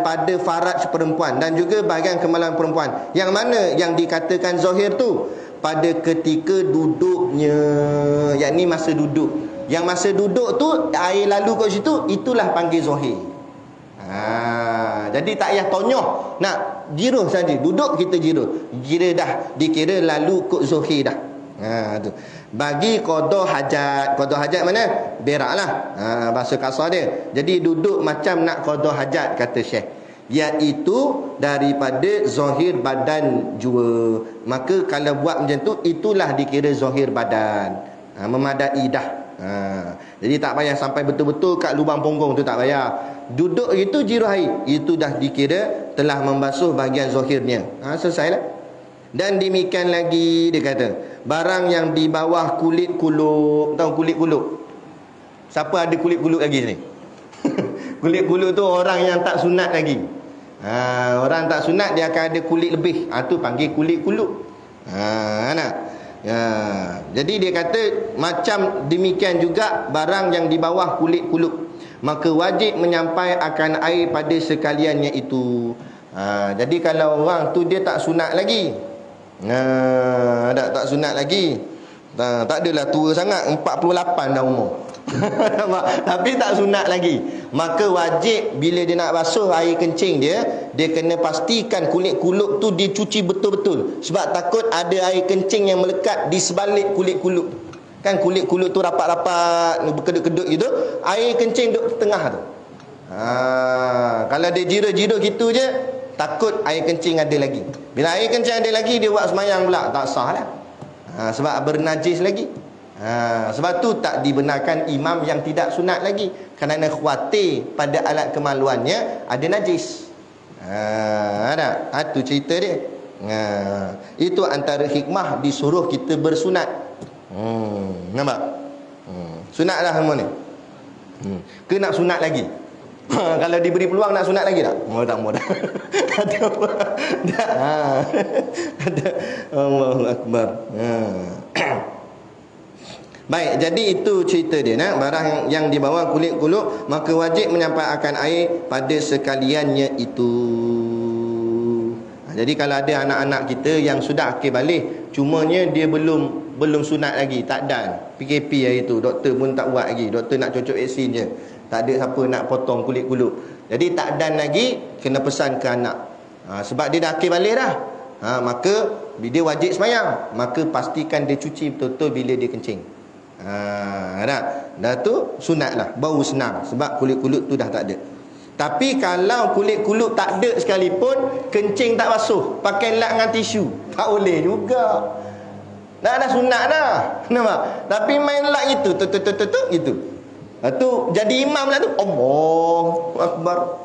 pada faraj perempuan dan juga bahagian kemaluan perempuan. Yang mana yang dikatakan zahir tu? Pada ketika duduknya, yakni masa duduk. Yang masa duduk tu air lalu kat situ, itulah panggil zahir. Jadi tak payah tonyoh, nak jiruh saja. Duduk kita jiruh, kira dah dikira lalu kok zahir dah. Tu. Bagi qada hajat. Qada hajat mana? Berak lah. Bahasa kasar dia. Jadi duduk macam nak qada hajat, kata Syekh, iaitu daripada zahir badan jua. Maka kalau buat macam tu, itulah dikira zahir badan. Memadai dah. Jadi tak payah sampai betul-betul kat lubang punggung tu, tak payah. Duduk itu jiruh air, itu dah dikira telah membasuh bahagian zahirnya. Selesailah. Dan demikian lagi dia kata, barang yang di bawah kulit kulup. Tahu kulit kulup? Siapa ada kulit kulup lagi sini? Kulit kulup tu orang yang tak sunat lagi. Orang tak sunat dia akan ada kulit lebih. Tu panggil kulit kulup. Jadi dia kata macam demikian juga barang yang di bawah kulit kulup, maka wajib menyampai akan air pada sekaliannya itu. Jadi kalau orang tu dia tak sunat lagi, tak sunat lagi, tak adalah tua sangat, 48 dah umur. Tapi tak sunat lagi, maka wajib bila dia nak basuh air kencing dia kena pastikan kulit kulup tu dia cuci betul-betul. Sebab takut ada air kencing yang melekat di sebalik kulit kulup. Kan kulit kulup tu rapat-rapat, berkedut-kedut gitu, air kencing duduk tengah tu. Kalau dia jira-jira gitu je, takut air kencing ada lagi. Bila air kencing ada lagi, dia buat semayang pula, tak sah lah. Sebab bernajis lagi. Sebab tu tak dibenarkan imam yang tidak sunat lagi, kerana khawatir pada alat kemaluannya ada najis. Tu cerita dia. Itu antara hikmah disuruh kita bersunat. Nampak? Sunat dah semua ni. Ke nak sunat lagi? Kalau diberi peluang nak sunat lagi tak? Tak mau dah. Allahu Akbar. Baik, jadi itu cerita dia. Barang yang di bawah kulit kulup, maka wajib menyampaikan air pada sekaliannya itu. Jadi kalau ada anak-anak kita yang sudah akil balik, cumanya dia belum sunat lagi, tak dan PKP hari tu, doktor pun tak buat lagi, doktor nak cocok vaksin je, tak ada siapa nak potong kulit kulup. Jadi tak dan lagi, kena pesan ke anak. Sebab dia dah akil balik dah. Maka dia wajib semayang, maka pastikan dia cuci betul-betul bila dia kencing. Dah tu sunat lah, baru senang, sebab kulit kulup tu dah tak ada. Tapi kalau kulit kulup tak ada sekalipun, kencing tak basuh, pakai lap dengan tisu, tak boleh juga. Dah sunat dah. Nampak? Tapi main lap itu gitu. Tu jadi imam lah tu. Allahu Akbar.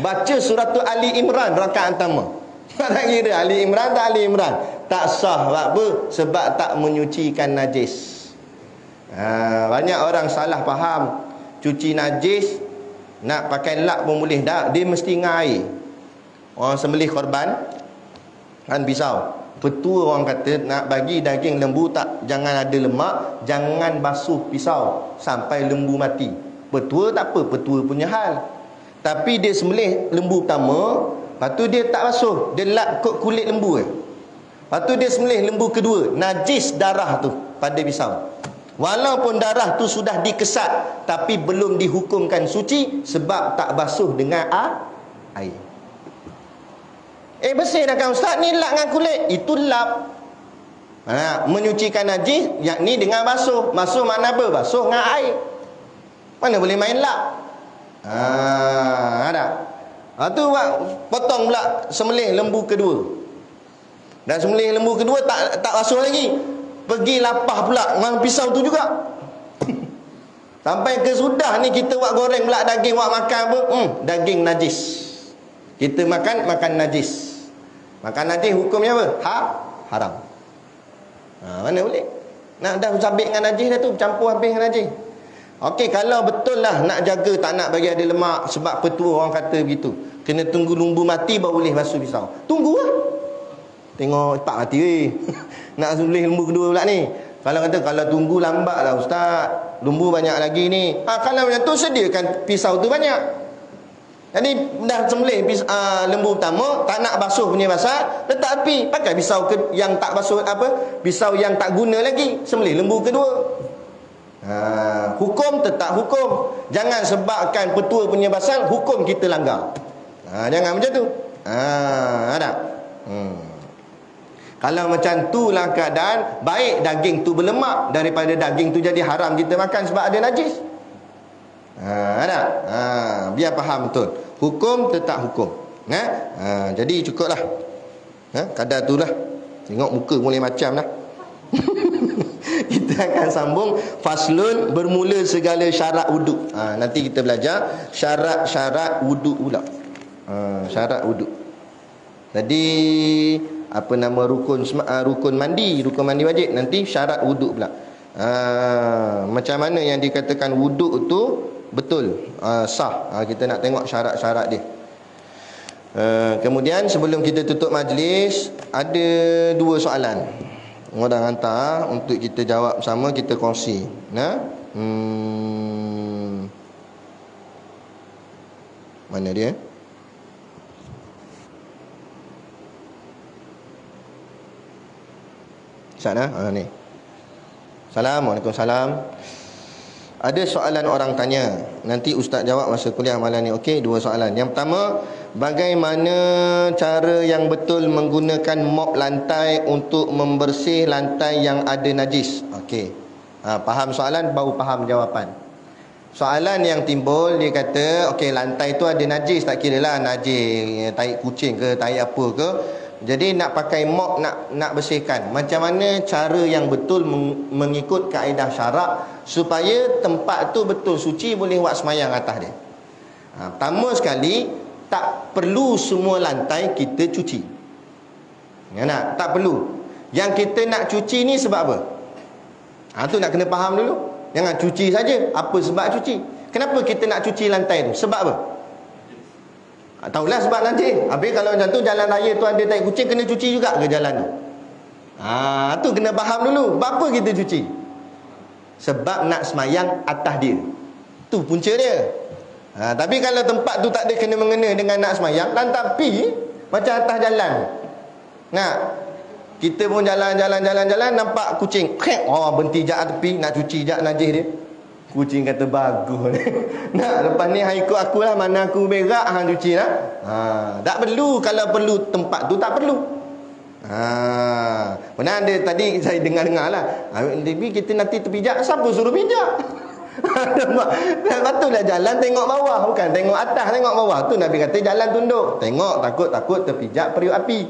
Baca surah Ali Imran rakaat pertama. Tak kira Ali Imran tak Ali Imran. Tak sah. Sebab apa? Sebab tak menyucikan najis. Banyak orang salah faham. Cuci najis, nak pakai lap pun boleh. Tak, dia mesti dengan air. Orang sembelih korban kan pisau, petua orang kata nak bagi daging lembu tak, jangan ada lemak, jangan basuh pisau sampai lembu mati. Petua tak apa, petua punya hal. Tapi dia sembelih lembu pertama, lepas tu dia tak basuh, dia lap kot kulit lembu lepas tu dia sembelih lembu kedua, najis darah tu pada pisau. Walaupun darah tu sudah dikesat, tapi belum dihukumkan suci sebab tak basuh dengan air. Bersih dah kan ustaz, ni lap dengan kulit. Itu lap. Menyucikan najis yakni dengan basuh. Basuh makna apa? Basuh dengan air. Mana boleh main lap. Ada. Tu potong pula sembelih lembu kedua. Dan sembelih lembu kedua tak basuh lagi. Pergi lapah pula dengan pisau tu juga. Sampai ke sudah ni kita buat goreng pula daging, buat makan apa? Daging najis. Kita makan najis. Makan najis hukumnya apa? Haram. Mana boleh? Nak dah sabit dengan najis dah tu, campur habis dengan najis. Okey, kalau betul lah nak jaga tak nak bagi ada lemak, sebab petua orang kata begitu, kena tunggu lembu mati baru boleh basuh pisau. Tunggu lah. Tengok cepat mati nak sembelih lembu kedua pula ni. Kalau kata kalau tunggu lambat lah ustaz, lembu banyak lagi ni. Kalau macam tu sediakan pisau tu banyak. Jadi dah sembelih lembu pertama, tak nak basuh punya basah, letak api, pakai pisau yang tak basuh pisau yang tak guna lagi, sembelih lembu kedua. Hukum tetap hukum. Jangan sebabkan petua punya basah hukum kita langgar. Jangan macam tu. Ada. Kalau macam tu lah keadaan, baik daging tu berlemak daripada daging tu jadi haram kita makan sebab ada najis. Biar faham betul. Hukum tetap hukum. Jadi cukuplah. Kadar tu lah. Tengok muka mulai macam dah. Kita akan sambung faslun, bermula segala syarat wuduk. Nanti kita belajar syarat-syarat wuduk pula. Syarat wuduk. Jadi apa nama rukun mandi wajib, nanti syarat wuduk pula. Macam mana yang dikatakan wuduk tu betul, sah. Kita nak tengok syarat-syarat dia. Kemudian sebelum kita tutup majlis, ada dua soalan orang hantar untuk kita jawab sama, kita kongsi. Mana dia? Sana, ni. Assalamualaikum. Ada soalan orang tanya, nanti ustaz jawab masa kuliah malam ni. Okey, dua soalan. Yang pertama, bagaimana cara yang betul menggunakan mop lantai untuk membersih lantai yang ada najis? Okey. Faham soalan, baru faham jawapan. Soalan yang timbul, dia kata, okey, lantai tu ada najis, tak kira lah najis tai kucing ke, tai apa ke. Jadi nak pakai mop nak bersihkan. Macam mana cara yang betul mengikut kaedah syarak supaya tempat tu betul suci, boleh buat semayang atas dia. Pertama sekali, tak perlu semua lantai kita cuci. Tak perlu. Yang kita nak cuci ni sebab apa? Tu nak kena faham dulu. Jangan cuci saja. Apa sebab cuci? Kenapa kita nak cuci lantai tu? Sebab apa? Tahulah sebab nanti. Habis kalau macam tu, jalan raya tu ada tai kucing, kena cuci juga ke jalan tu? Tu kena faham dulu. Sebab apa kita cuci? Sebab nak semayang atas dia. Tu punca dia. Tapi kalau tempat tu tak ada kena-mengena dengan nak semayang, lantai pi macam atas jalan. Kita pun jalan nampak kucing. Berhenti jap tepi, nak cuci jap najis dia. Kucing kata bagus. Lepas ni hang ikut aku lah, mana aku berak hang cuci lah. Tak perlu. Kalau perlu tempat tu tak perlu. Pernah ada tadi saya dengar lah. Tapi kita nanti terpijak, siapa suruh pijak? Patutlah jalan tengok bawah, bukan tengok atas tengok bawah. Tu Nabi kata jalan tunduk. Tengok takut terpijak periuk api.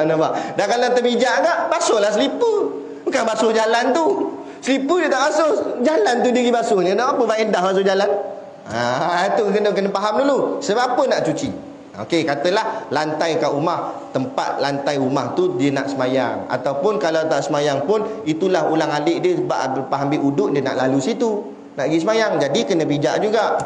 Nampak? Dan kalau terpijak agak, basuhlah selipar. Bukan basuh jalan tu. Selipar dia tak basuh, jalan tu dia pergi basuhnya. Nak apa faedah basuh jalan? Itu kena faham dulu. Sebab apa nak cuci? Okey, katalah lantai kat rumah, tempat lantai rumah tu dia nak semayang, ataupun kalau tak semayang pun itulah ulang alik dia sebab lepas ambil uduk dia nak lalu situ, nak pergi semayang, jadi kena pijak juga.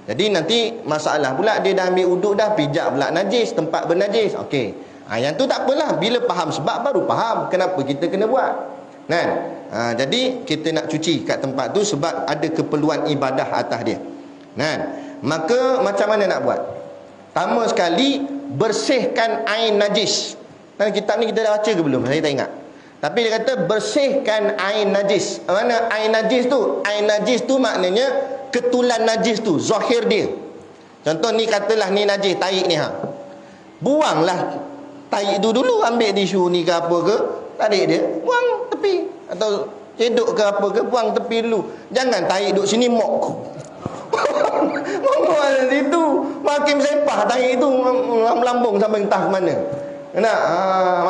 Jadi nanti masalah pula dia dah ambil uduk dah, pijak pula najis, tempat bernajis. Okey. Yang tu tak apalah, bila faham sebab baru faham kenapa kita kena buat. Kan? Jadi kita nak cuci kat tempat tu sebab ada keperluan ibadah atas dia. Kan? Maka macam mana nak buat? Pertama sekali, bersihkan air najis. Dalam kitab ni kita dah baca ke belum? Saya tak ingat. Tapi dia kata bersihkan air najis. Mana air najis tu? Air najis tu maknanya ketulan najis tu, zahir dia. Contoh ni, katalah ni najis, tarik ni buanglah tarik tu dulu, ambil tisu ni ke apa ke, tarik dia, buang tepi. Atau cedok ke apa ke, buang tepi dulu. Jangan tarik duduk sini mok. Buang situ, makin sepah tarik itu melambung sampai entah ke mana. Nak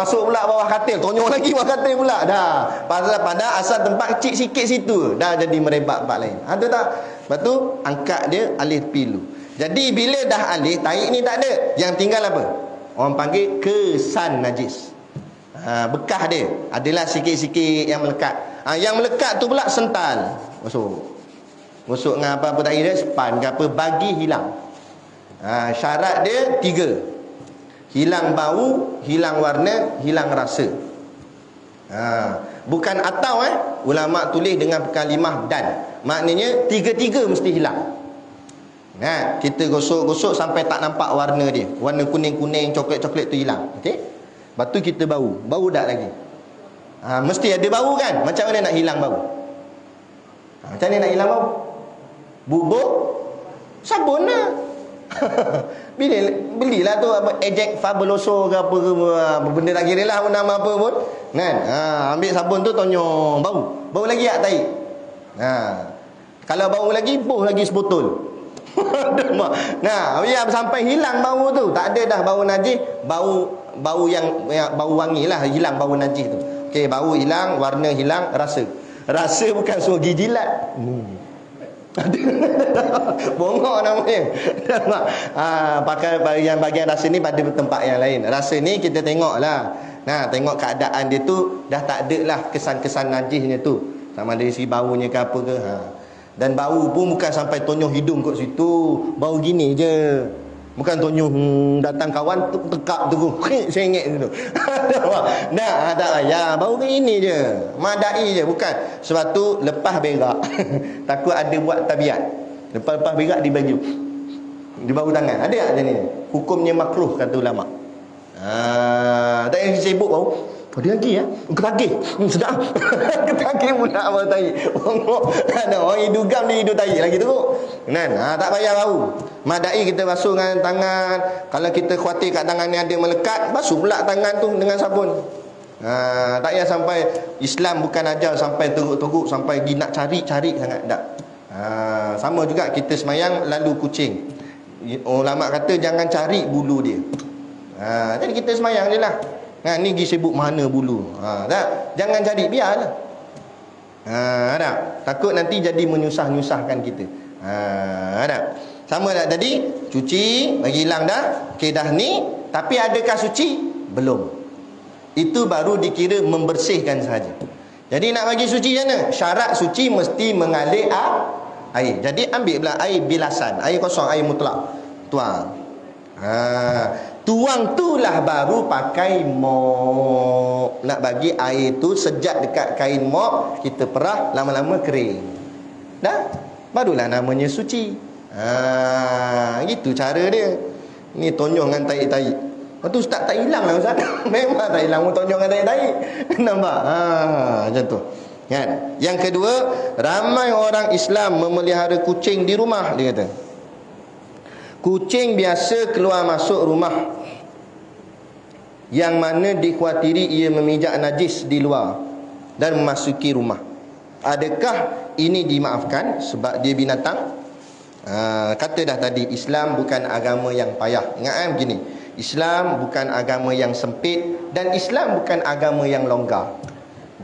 masuk pula bawah katil, tonyong lagi bawah katil pula. Dah pada asal tempat kecil sikit situ dah jadi merebak tempat lain. Tu tak. Lepas tu angkat dia alih tepi dulu. Jadi bila dah alih, tarik ni tak ada. Yang tinggal apa? Orang panggil kesan najis. Bekas dia adalah sikit-sikit yang melekat. Yang melekat tu pula sental. Masuk dengan apa-apa tadi dia, span ke apa, bagi hilang. Syarat dia 3. Hilang bau, hilang warna, hilang rasa. Bukan atau ulama tulis dengan kalimah dan. Maknanya 3-3 mesti hilang. Kita gosok-gosok sampai tak nampak warna dia. Warna kuning-kuning, coklat-coklat tu hilang. Okey? Lepas tu kita bau. Bau tak lagi. Mesti ada bau kan? Macam mana nak hilang bau? Macam mana nak hilang bau? Bubuk sabun lah. Belilah tu apa, ejek fabuloso ke apa ke, benda tak kira lah nama apa pun kan. Ambil sabun tu tonyong, bau lagi tak tarik. Kalau bau lagi, boh lagi sebotol. Biar sampai hilang bau tu, tak ada dah bau najis, bau yang bau wangi lah, hilang bau najis tu. Okey, bau hilang, warna hilang, rasa bukan suruh gigi jilat. Bongok namanya. Pakai bagian rasa ni pada tempat yang lain. Rasa ni kita tengoklah. Tengok keadaan dia tu dah tak ada lah kesan-kesan najisnya tu. Sama dari segi baunya ke apa ke. Dan bau pun bukan sampai tonyong hidung kat situ. Bau gini je. Bukan tonyong datang kawan tekak tu sengit tu. Tak payah, bau ke ini je. Madai je, bukan. Sebab tu lepas berak. Takut ada buat tabiat. Lepas berak di baju. Di bau tangan. Ada tak macam ni? Hukumnya makruh kata ulama. Tak payah sibuk bau. Dia lagi ketagih. Sedap. Ketagih pula bau tai. Ada orang hidup gam dia hidup tai lagi tu. Tak payah bau. Madai kita basuh dengan tangan. Kalau kita khawatir kat tangan ni ada melekat, basuh pula tangan tu dengan sabun. Tak payah sampai Islam bukan ajar sampai teruk-teruk, sampai pergi nak cari-cari sangat. Tak. Sama juga kita semayang lalu kucing. Ulama kata jangan cari bulu dia. Jadi kita semayang je lah. Ni pergi sibuk mana bulu. Tak? Jangan cari, biarlah. Tak? Takut nanti jadi menyusah-nyusahkan kita. Tak? Sama tak tadi? Cuci, bagi hilang dah. Okey dah ni. Tapi adakah suci? Belum. Itu baru dikira membersihkan sahaja. Jadi nak bagi suci macam mana? Syarat suci mesti mengalir air. Jadi ambil pula air bilasan. Air kosong, air mutlak. Tuang. Tuang tu lah baru pakai mop. Nak bagi air tu sejak dekat kain mop, kita perah, lama-lama kering. Dah? Barulah namanya suci. Gitu cara dia. Ni tonyong dengan tarik-tarik. Lepas tu ustaz tak hilang lah ustaz. Memang tak hilang tonyong dengan tarik-tarik. Nampak? Macam tu. Kan? Yang kedua, ramai orang Islam memelihara kucing di rumah, dia kata. Kucing biasa keluar masuk rumah, yang mana dikhawatiri ia memijak najis di luar dan memasuki rumah. Adakah ini dimaafkan sebab dia binatang? Kata dah tadi, Islam bukan agama yang payah. Ingat begini, Islam bukan agama yang sempit, dan Islam bukan agama yang longgar.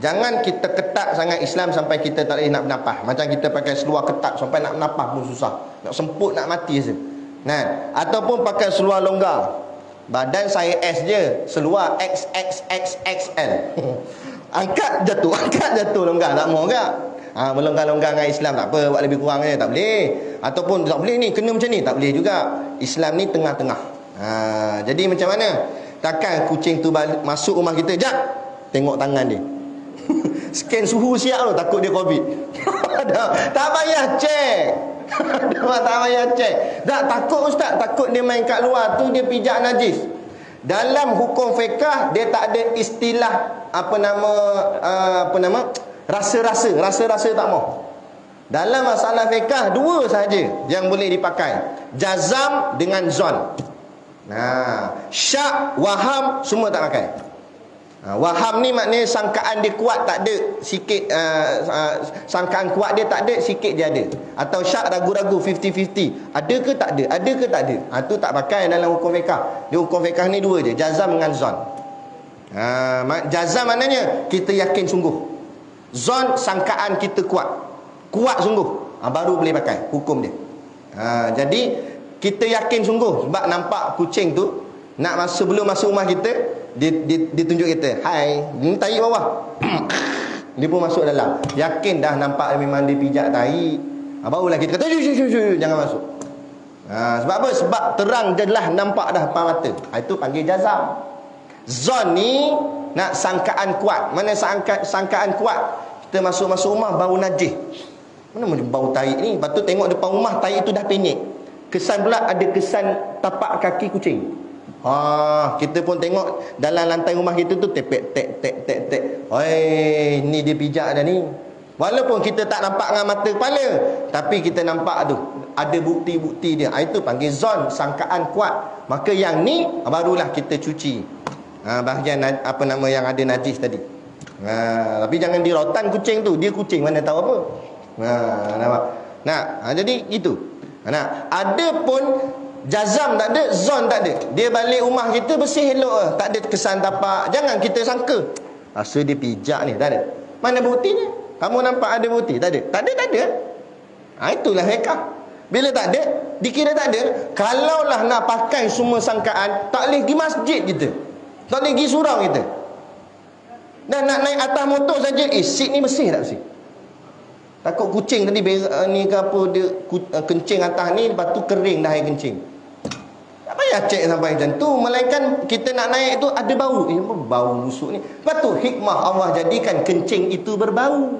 Jangan kita ketat sangat Islam sampai kita tak boleh nak bernafas. Macam kita pakai seluar ketat sampai nak bernafas pun susah. Nak semput, nak mati saja. Nah, ataupun pakai seluar longgar. Badan saya S je, seluar XXXXL. Angkat jatuh longgar, tak mau ke? Melonggar-longgar dengan Islam tak apa, buat lebih kurang je, tak boleh. Ataupun tak boleh ni, kena macam ni, tak boleh juga. Islam ni tengah-tengah. Jadi macam mana? Takkan kucing tu masuk rumah kita, jap, tengok tangan dia. Scan suhu siap tu, takut dia COVID. Tak payah cek. Tak payah cek. Tak takut ustaz, takut dia main kat luar tu dia pijak najis. Dalam hukum fiqh dia tak ada istilah rasa-rasa tak mau. Dalam masalah fiqh dua saja yang boleh dipakai, jazam dengan zon. Syak, waham semua tak pakai. Waham ni maknanya sangkaan dia kuat tak ada, sikit sangkaan kuat dia tak ada, sikit dia ada. Atau syak ragu-ragu 50-50, ada ke tak ada, ada ke tak ada. Tu tak pakai dalam hukum fiqh. Dia hukum fiqh ni dua je, jazam dengan zon. Jazam maknanya kita yakin sungguh. Zon sangkaan kita kuat sungguh, baru boleh pakai hukum dia. Jadi kita yakin sungguh sebab nampak kucing tu sebelum masuk rumah kita, dia tunjuk kita, hai, ni tahi bawah. Dia pun masuk dalam, yakin dah nampak memang dia pijak tahi, barulah kita kata jangan masuk. Sebab apa? Sebab terang jelas nampak dah depan mata. Itu panggil jazam. Zon ni nak sangkaan kuat. Mana sangkaan kuat? Kita masuk rumah bau najis. Mana macam bau tahi ni? Lepas tu tengok depan rumah, tahi itu dah penyek. Kesan pula ada kesan tapak kaki kucing. Kita pun tengok dalam lantai rumah kita tu tepek tek. Oi, ni dia pijak dah ni. Walaupun kita tak nampak dengan mata kepala, tapi kita nampak tu ada bukti-bukti dia. Itu panggil zon, sangkaan kuat. Maka yang ni barulah kita cuci bahagian yang ada najis tadi. Tapi jangan dirotan kucing tu. Dia kucing mana tahu apa. Nampak? Jadi itu. Ada pun jazam tak ada, zon tak ada. Dia balik rumah kita bersih elok, tak ada kesan tapak. Jangan kita sangka rasa dia pijak ni, tak ada. Mana buktinya? Kamu nampak ada bukti? Tak ada. Tak ada. Itulah hekah. Bila tak ada, dikira tak ada. Kalaulah nak pakai semua sangkaan, tak boleh pergi masjid kita, tak boleh pergi surau kita. Dan nak naik atas motor saja, seat ni bersih tak bersih? Takut kucing tadi ni ke apa, dia kencing atas ni, lepas tu kering dah air kencing. Tak payah cek sampai macam tu. Melainkan kita nak naik tu ada bau. Bau busuk ni. Lepas tu hikmah Allah jadikan kencing itu berbau.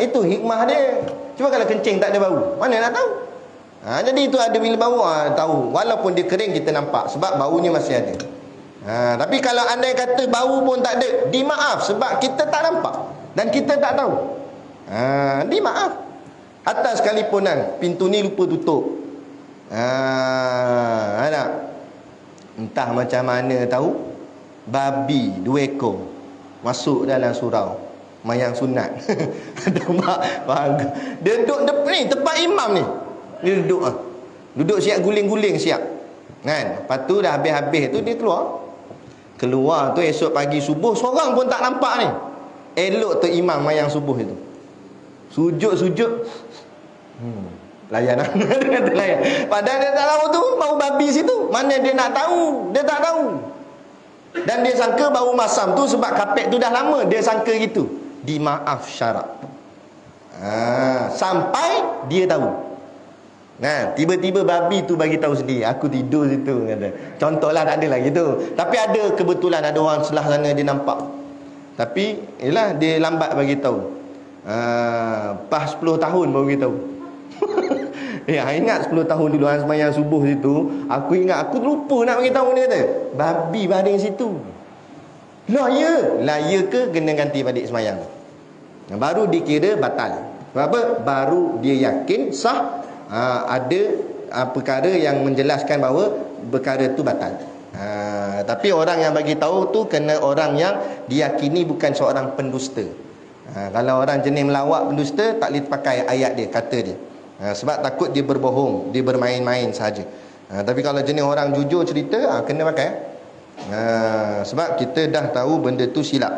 Itu hikmah dia. Cuma kalau kencing tak ada bau, mana nak tahu? Jadi itu ada bila bau, tahu. Walaupun dia kering kita nampak, sebab baunya masih ada. Tapi kalau andai kata bau pun tak ada, dimaaf sebab kita tak nampak dan kita tak tahu. Dimaaf. Atas sekalipun pintu ni lupa tutup. Entah macam mana tahu, babi 2 ekor masuk dalam surau mayang sunat. Dia duduk depan ni, tempat imam ni. Dia duduk siap guling-guling siap. Kan? Lepas tu dah habis-habis tu dia keluar tu esok pagi subuh, seorang pun tak nampak ni. Elok tu imam mayang subuh itu. Sujud. Layan. Layan. Padahal dia tak tahu tu bau babi situ. Mana dia nak tahu? Dia tak tahu. Dan dia sangka bau masam tu sebab kapet tu dah lama. Dia sangka gitu. Dimaaf syarak. Sampai dia tahu. Tiba-tiba babi tu bagi tahu sendiri, aku tidur situ, kata. Contohlah, tak adalah gitu. Tapi ada kebetulan ada orang sebelah sana dia nampak. Tapi ialah dia lambat bagi tahu. Pas 10 tahun baru beritahu. Ingat 10 tahun dulu semayang subuh situ, aku ingat, aku lupa nak beritahu dia kata, babi baring situ. Lah ya ke kena ganti balik semayang. Baru dikira batal. Sebab apa? Baru dia yakin sah, ada perkara yang menjelaskan bahawa perkara tu batal. Tapi orang yang bagi tahu tu kena orang yang diyakini bukan seorang pendusta. Kalau orang jenis melawak pendusta, tak boleh pakai ayat dia, kata dia. Sebab takut dia berbohong, dia bermain-main saja. Tapi kalau jenis orang jujur cerita, kena pakai. Sebab kita dah tahu benda tu silap.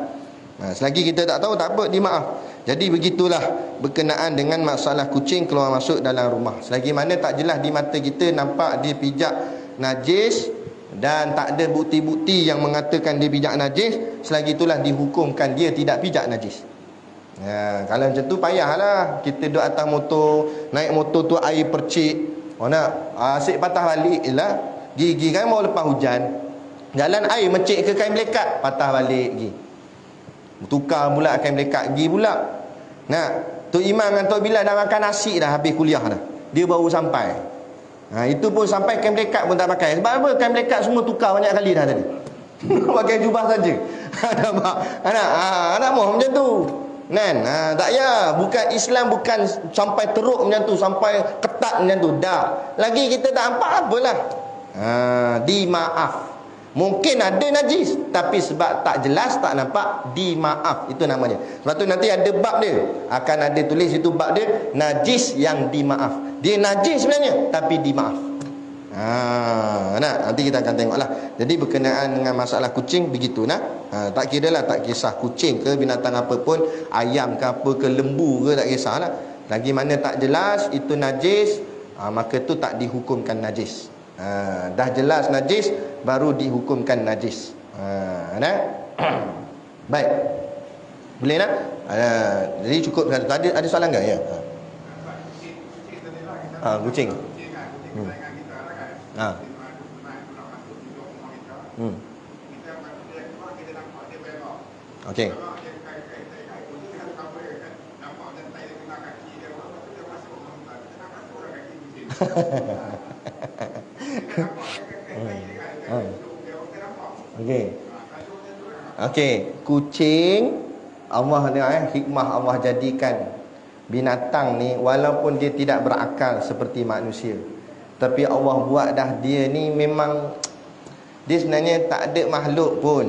Selagi kita tak tahu, tak apa, dimaaf. Jadi begitulah berkenaan dengan masalah kucing keluar masuk dalam rumah. Selagi mana tak jelas di mata kita, nampak dia pijak najis dan tak ada bukti-bukti yang mengatakan dia pijak najis, selagi itulah dihukumkan dia tidak pijak najis. Kalau macam tu payahlah kita duduk atas motor, naik motor tu air percik, asyik patah balik lah. Gigi kan mau lepas hujan, jalan air mecik ke kain melekat, patah balik gigi, tukar pula kain melekat gigi pula. Tok Imam dengan Tok Bilal dah makan nasi dah, habis kuliah dah, dia baru sampai. Itu pun sampai kain melekat pun tak pakai. Sebab apa? Kain melekat semua tukar banyak kali dah tadi. Pakai jubah saja. Nampak? Anak mau macam tu. Tak ya, bukan Islam, bukan sampai teruk macam tu, sampai ketat macam tu. Dah. Lagi kita tak nampak apalah. Dimaaf. Mungkin ada najis, tapi sebab tak jelas, tak nampak, dimaaf. Itu namanya. Sebab tu nanti ada bab dia, akan ada tulis itu bab dia, najis yang dimaaf. Dia najis sebenarnya, tapi dimaaf. Nanti kita akan tengoklah. Jadi berkenaan dengan masalah kucing begitu. Tak kira lah, tak kisah kucing ke binatang apa pun, ayam ke apa ke, lembu ke, tak kisahlah. Lagi mana tak jelas itu najis, maka tu tak dihukumkan najis. Dah jelas najis, baru dihukumkan najis. Baik, boleh nak? Jadi cukup. Ada soalan tak? Ya. Kucing. Okey. Okey, kucing Allah ni hikmah Allah jadikan binatang ni, walaupun dia tidak berakal seperti manusia, tapi Allah buat dah dia ni memang dia sebenarnya tak ada makhluk pun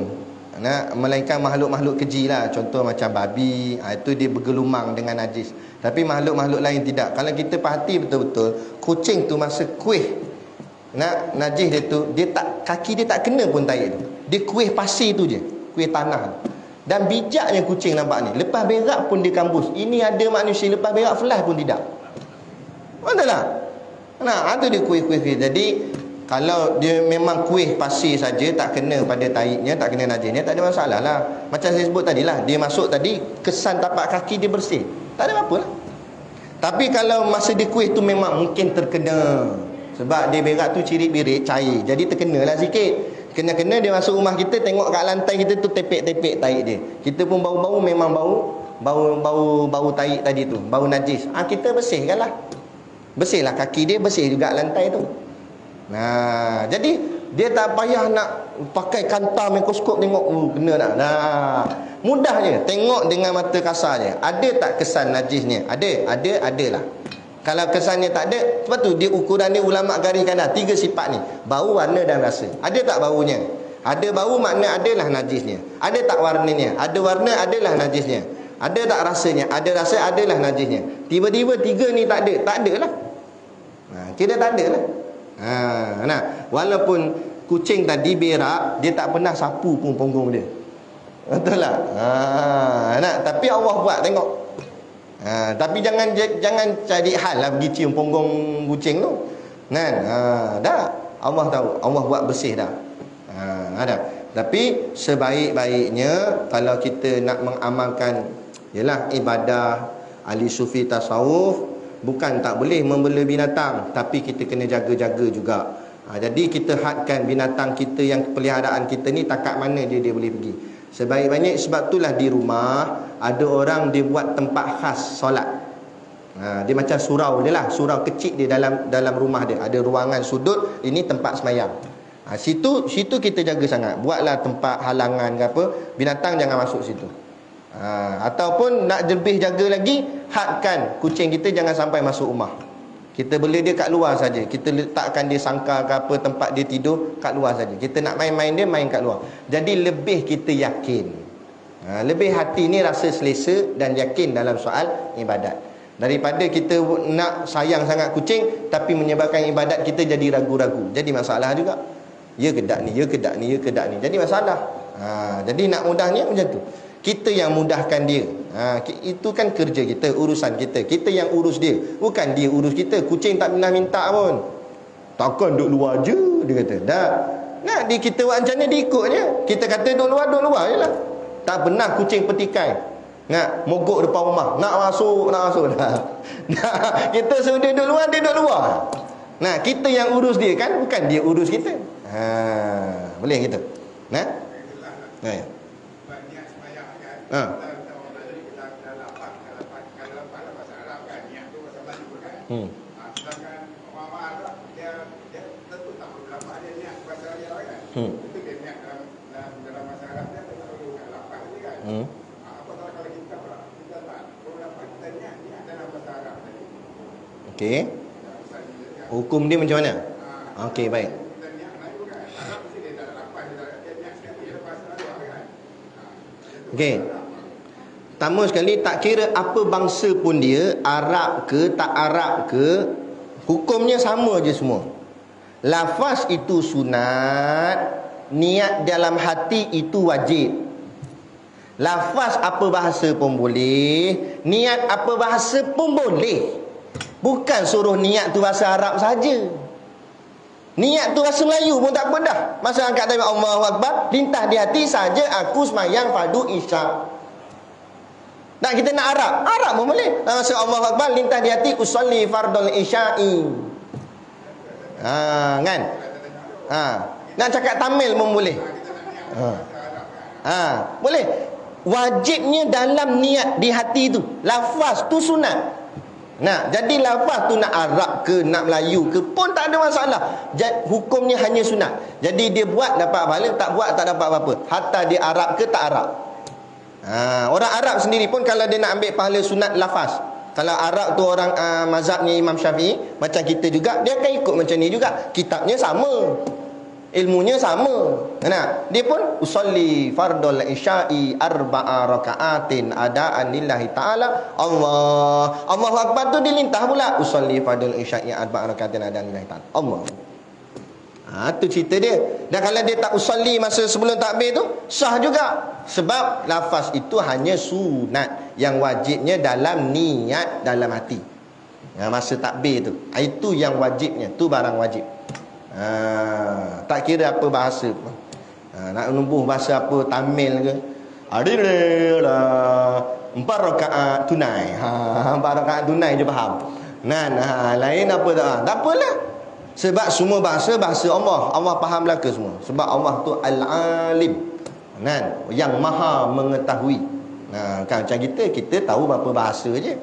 melainkan makhluk-makhluk keji lah. Contoh macam babi, itu dia bergelumang dengan najis. Tapi makhluk-makhluk lain tidak. Kalau kita perhati betul-betul, kucing tu masa kuih najis dia tu, dia tak, kaki dia tak kena pun tahi tu. Dia kuih pasir tu je, kuih tanah. Dan bijaknya kucing nampak ni, lepas berak pun dia kambus. Ini ada manusia lepas berak flash pun tidak. Betul tak? Itu dia kuih-kuih. Jadi kalau dia memang kuih pasir saja, tak kena pada taiknya, tak kena najisnya, tak ada masalah lah. Macam saya sebut tadi lah, dia masuk tadi, kesan tapak kaki dia bersih, tak ada apa-apa lah. Tapi kalau masa dia kuih tu memang mungkin terkena, sebab dia berak tu cirit-birit cair, jadi terkenalah sikit. Kena-kena dia masuk rumah kita, tengok kat lantai kita tu tepek-tepek taik dia. Kita pun bau-bau, memang bau taik tadi tu, bau najis. Kita bersihkan lah. Bersihlah kaki dia, bersih juga lantai tu. Jadi dia tak payah nak pakai kantar mikroskop tengok kena tak. Mudah je, tengok dengan mata kasar je. Ada tak kesan najisnya? Adalah. Kalau kesannya tak ada, sebab tu dia ukuran dia ulama gariskan dah 3 sifat ni: bau, warna dan rasa. Ada tak baunya? Ada bau, makna adalah najisnya. Ada tak warnanya? Ada warna, adalah najisnya. Ada tak rasanya? Ada rasa, adalah najisnya. Tiba-tiba 3 ni tak ada lah. Kira tak ada lah. Walaupun kucing tadi berak, dia tak pernah sapu pun punggung dia. Betul lah. Tapi Allah buat, tengok. Tapi jangan cari hal lah pergi cium punggung kucing tu. Dah Allah tahu, Allah buat bersih dah. Tapi sebaik-baiknya kalau kita nak mengamalkan ialah ibadah ahli sufi tasawuf, bukan tak boleh membela binatang, tapi kita kena jaga-jaga juga. Jadi kita hadkan binatang kita yang peliharaan kita ni takat mana dia boleh pergi. Sebaik-baiknya, sebab itulah di rumah ada orang dia buat tempat khas solat. Dia macam surau dia lah, surau kecil dia dalam rumah dia. Ada ruangan sudut, ini tempat semayang. Situ kita jaga sangat. Buatlah tempat halangan ke apa, binatang jangan masuk situ. Ataupun nak lebih jaga lagi, hadkan kucing kita jangan sampai masuk rumah. Kita bela dia kat luar saja. Kita letakkan dia sangkar ke apa, tempat dia tidur kat luar saja. Kita nak main-main dia, main kat luar. Jadi lebih kita yakin. Lebih hati ni rasa selesa dan yakin dalam soal ibadat, daripada kita nak sayang sangat kucing tapi menyebabkan ibadat kita jadi ragu-ragu. Jadi masalah juga. Ya ke tak ni, ya ke tak ni, ya ke tak ni. Jadi masalah. Jadi nak mudahnya macam tu. Kita yang mudahkan dia. Itu kan kerja kita, urusan kita. Kita yang urus dia, bukan dia urus kita. Kucing tak pernah minta pun. Takkan duduk luar je, dia kata. Dah. Nah, kita buat macam ni dia ikut je. Kita kata duduk luar je lah. Tak pernah kucing petikai. Mogok depan rumah. Nak masuk dah. Kita suruh dia duduk luar. Nah, kita yang urus dia kan, bukan dia urus kita. Boleh gitu. Nah. Ya. Okey. Hukum dia macam mana? Okey, baik. Okey. Pertama sekali, tak kira apa bangsa pun dia, Arab ke tak Arab ke, hukumnya sama je semua. Lafaz itu sunat, niat dalam hati itu wajib. Lafaz apa bahasa pun boleh, niat apa bahasa pun boleh. Bukan suruh niat tu bahasa Arab saja. Niat tu bahasa Melayu pun tak apa dah. Masa angkat takbir Allahu Akbar, lintas di hati saja aku sembahyang fardu isyak. Dan kita nak Arab pun boleh. Masa Allahu Akbar, lintas di hati usolli fardul isya'i. Kan? Nak cakap Tamil pun boleh. Boleh. Wajibnya dalam niat di hati tu. Lafaz tu sunat. Jadi lafaz tu nak Arab ke nak Melayu ke pun tak ada masalah. Hukumnya hanya sunat. Jadi dia buat dapat pahala, tak buat tak dapat apa-apa. Hatta dia Arab ke tak Arab. Orang Arab sendiri pun kalau dia nak ambil pahala sunat lafaz. Kalau Arab tu orang mazhabnya Imam Syafi'i, macam kita juga, dia akan ikut macam ni juga. Kitabnya sama, ilmunya sama. Dia pun usolli fardul isya'i arba'a raka'atin adaan lillahi ta'ala. Allahu Akbar tu dilintah pula usolli fardul isya'i arba'a raka'atin adaan lillahi ta'ala. Allah. Tu cerita dia. Dan kalau dia tak usolli masa sebelum takbir tu, sah juga. Sebab lafaz itu hanya sunat, yang wajibnya dalam niat dalam hati. Masa takbir tu, itu yang wajibnya, tu barang wajib. Tak kira apa bahasa pun. Nak numbuh bahasa apa, Tamil ke, adilah 4 rakaat tunai. 4 rakaat tunai je faham. Lain apa tak apalah. Sebab semua bahasa Allah. Allah faham belaka semua. Sebab Allah tu Al-Alim, yang maha mengetahui. Kan macam kita tahu berapa bahasa je.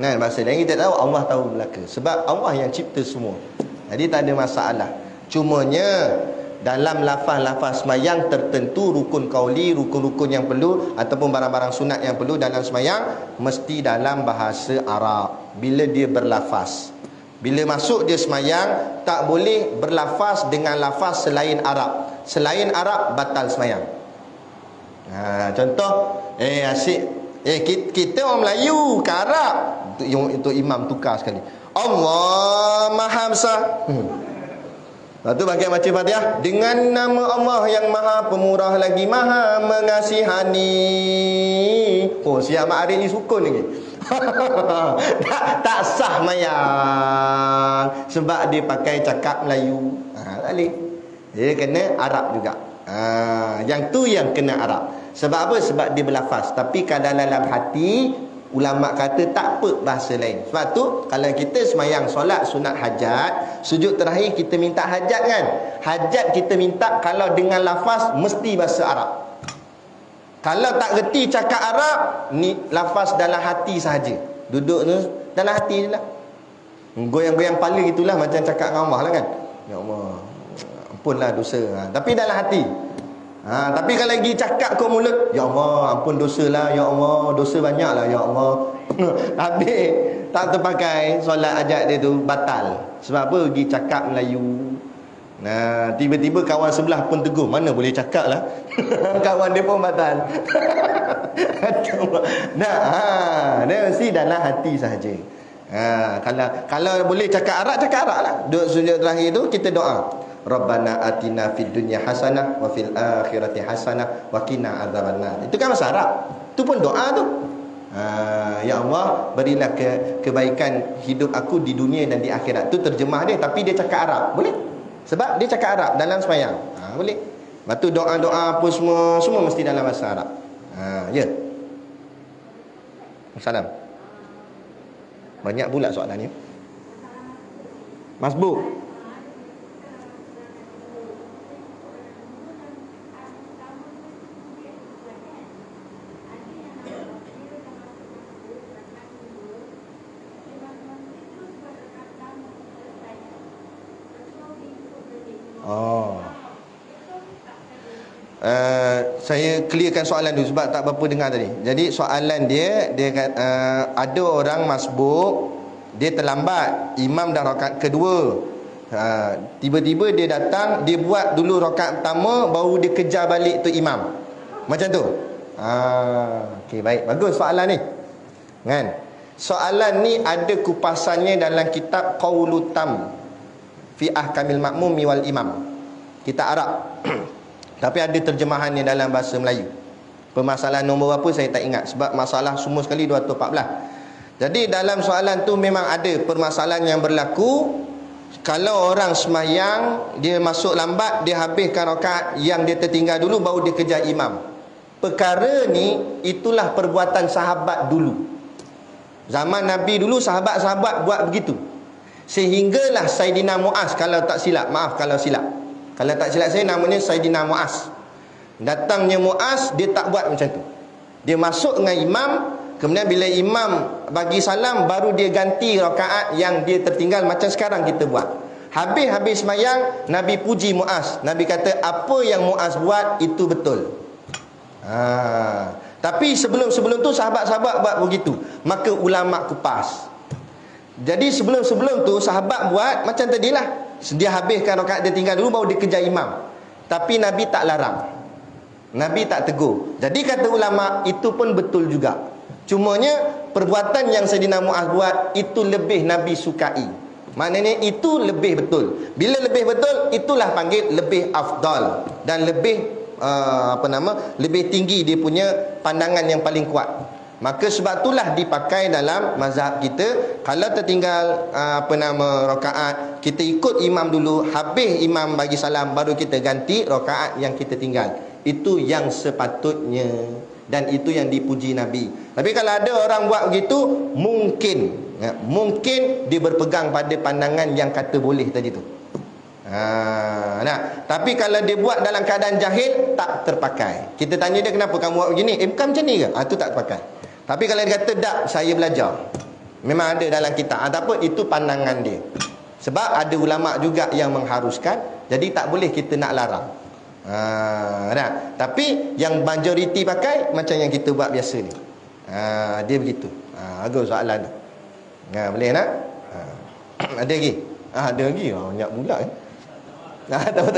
Bahasa lain kita tahu, Allah tahu belaka. Sebab Allah yang cipta semua. Jadi tak ada masalah. Cumanya dalam lafaz-lafaz semayang tertentu, rukun qauli, rukun-rukun yang perlu ataupun barang-barang sunat yang perlu dalam semayang mesti dalam bahasa Arab. Bila dia berlafaz, bila masuk dia semayang, tak boleh berlafaz dengan lafaz selain Arab. Selain Arab batal semayang. Contoh, asyik kita orang Melayu ke Arab, itu imam tukar sekali. Allah Maha Besar. Lepas tu pakai baca Fatihah dengan nama Allah yang Maha Pemurah lagi Maha Mengasihani. Siap Mak Arif ni sukun lagi. tak sah mayang sebab dia pakai cakap Melayu. Tak boleh. Dia kena Arab juga. Yang tu yang kena Arab. Sebab apa? Sebab dia berlafaz. Tapi kadang dalam hati, ulama kata tak apa bahasa lain. Sebab tu kalau kita semayang solat sunat hajat, sujud terakhir kita minta hajat kan. Hajat kita minta kalau dengan lafaz mesti bahasa Arab. Kalau tak reti cakap Arab, ni lafaz dalam hati sahaja. Duduk tu dalam hati je lah. Goyang-goyang kepala gitulah, macam cakap dengan Allah lah kan. Ya Allah, ampunlah dosa. Tapi dalam hati. Tapi kalau lagi cakap ke mulut, ya Allah ampun dosa lah, ya Allah dosa banyak lah, ya Allah. Habis tak terpakai, solat hajat dia tu batal. Sebab apa? Pergi cakap Melayu. Tiba-tiba kawan sebelah pun tegur, mana boleh cakap lah. Kawan dia pun batal. Dia mesti dalam hati sahaja. Kalau boleh cakap Arab lah. Duduk sujud terakhir tu kita doa. Rabbana atina fid dunya hasanah wa fil akhirati hasanah wa qina adzabannar. Itu kan bahasa Arab. Itu pun doa tu. Ya Allah, berilah kebaikan hidup aku di dunia dan di akhirat. Tu terjemah dia, tapi dia cakap Arab. Boleh? Sebab dia cakap Arab dalam sembahyang. Boleh. Lepas tu doa-doa apa semua mesti dalam bahasa Arab. Ya. Salam. Banyak pula soalan ni. Masbuk. Saya clearkan soalan dulu sebab tak berapa dengar tadi. Jadi soalan dia ada orang masbuk, dia terlambat, imam dah rakaat kedua. Tiba-tiba dia datang, dia buat dulu rakaat pertama, baru dia kejar balik tu imam. Macam tu. Okey, baik. Bagus soalan ni. Kan? Soalan ni ada kupasannya dalam kitab Qaulul Tam fi Ahkamil Ma'mumi wal Imam. Kitab Arab. Tapi ada terjemahannya dalam bahasa Melayu. Permasalahan nombor berapa saya tak ingat, sebab masalah semua sekali 214. Jadi dalam soalan tu memang ada permasalahan yang berlaku. Kalau orang semayang, dia masuk lambat, dia habiskan rakaat yang dia tertinggal dulu, baru dia kejar imam. Perkara ni itulah perbuatan sahabat dulu. Zaman Nabi dulu sahabat-sahabat buat begitu. Sehinggalah Saidina Muaz, kalau tak silap, maaf kalau silap, kalau tak silap saya namanya Saidina Muaz. Datangnya Muaz, dia tak buat macam tu. Dia masuk dengan imam, kemudian bila imam bagi salam, baru dia ganti rakaat yang dia tertinggal macam sekarang kita buat. Habis semayang, Nabi puji Muaz. Nabi kata apa yang Muaz buat itu betul. Tapi sebelum tu sahabat-sahabat buat begitu. Maka ulama kupas. Jadi sebelum tu sahabat buat macam tadilah. Dia habiskan rakaat dia tinggal dulu, baru dia kejar imam. Tapi Nabi tak larang, Nabi tak tegur. Jadi kata ulama, itu pun betul juga. Cumanya perbuatan yang Saidina Muaz buat itu lebih Nabi sukai. Maknanya itu lebih betul. Bila lebih betul, itulah panggil lebih afdal dan lebih lebih tinggi dia punya pandangan yang paling kuat. Maka sebab itulah dipakai dalam mazhab kita, kalau tertinggal rakaat, kita ikut imam dulu, habis imam bagi salam, baru kita ganti rakaat yang kita tinggal. Itu yang sepatutnya, dan itu yang dipuji Nabi. Tapi kalau ada orang buat begitu, mungkin dia berpegang pada pandangan yang kata boleh tadi tu. Tapi kalau dia buat dalam keadaan jahil, tak terpakai. Kita tanya dia, kenapa kamu buat begini? Bukan macam ni ke? Itu tak terpakai. Tapi kalau dia kata, tak, saya belajar, memang ada dalam kitab, tak apa, itu pandangan dia. Sebab ada ulama juga yang mengharuskan, jadi tak boleh kita nak larang. Tapi yang majoriti pakai macam yang kita buat biasa ni. Dia begitu. Bagus soalan tu. Boleh nak? Ada lagi? Ada lagi? Banyak pula kan? Tahu.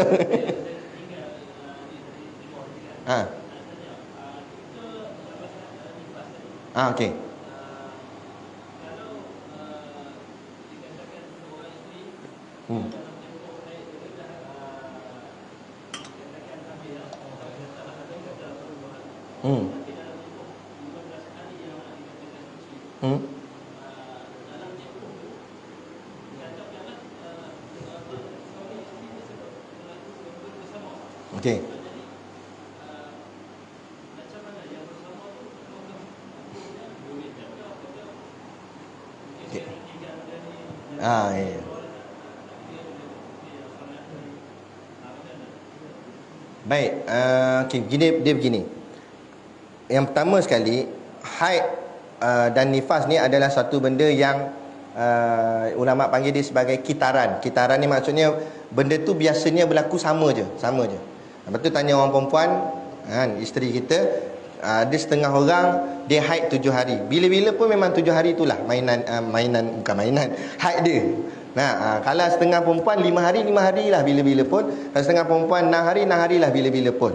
Okey. Okey. Ya. Baik, begini. Yang pertama sekali, haid dan nifas ni adalah satu benda yang ulama panggil dia sebagai kitaran. Kitaran ni maksudnya benda tu biasanya berlaku sama je. Lepas tu tanya orang perempuan, isteri kita, ada setengah orang dia haid 7 hari. Bila-bila pun memang 7 hari itulah bukan mainan, haid dia. Kalau setengah perempuan 5 hari lah bila-bila pun. Kalau setengah perempuan 6 hari lah bila-bila pun.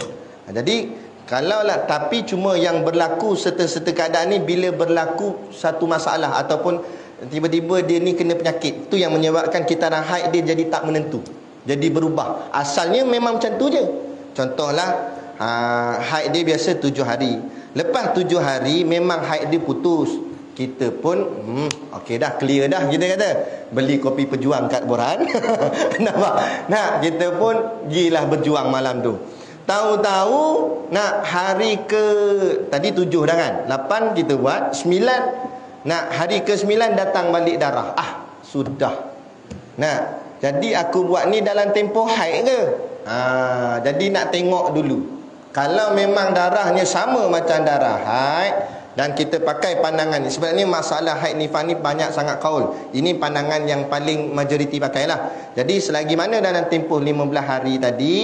Jadi kalaulah, tapi cuma yang berlaku serta-serta keadaan ni bila berlaku satu masalah ataupun tiba-tiba dia ni kena penyakit, tu yang menyebabkan kitaran haid dia jadi tak menentu. jadi berubah. Asalnya memang macam tu je. Contohlah, haid dia biasa 7 hari. Lepas 7 hari memang haid dia putus. Kita pun okey dah, clear dah, kita kata beli kopi pejuang kat Boran. Nampak? Nah, kita pun gilah berjuang malam tu. Tahu-tahu nak hari ke tadi 7 dah kan, 8 kita buat, 9 nak hari ke 9 datang balik darah. Sudah. Nah, jadi aku buat ni dalam tempoh haid ke? Jadi nak tengok dulu. Kalau memang darahnya sama macam darah haid dan kita pakai pandangan ni, sebenarnya masalah haid nifas ni banyak sangat kaul. Ini pandangan yang paling majoriti pakailah. Jadi selagi mana dalam tempoh 15 hari tadi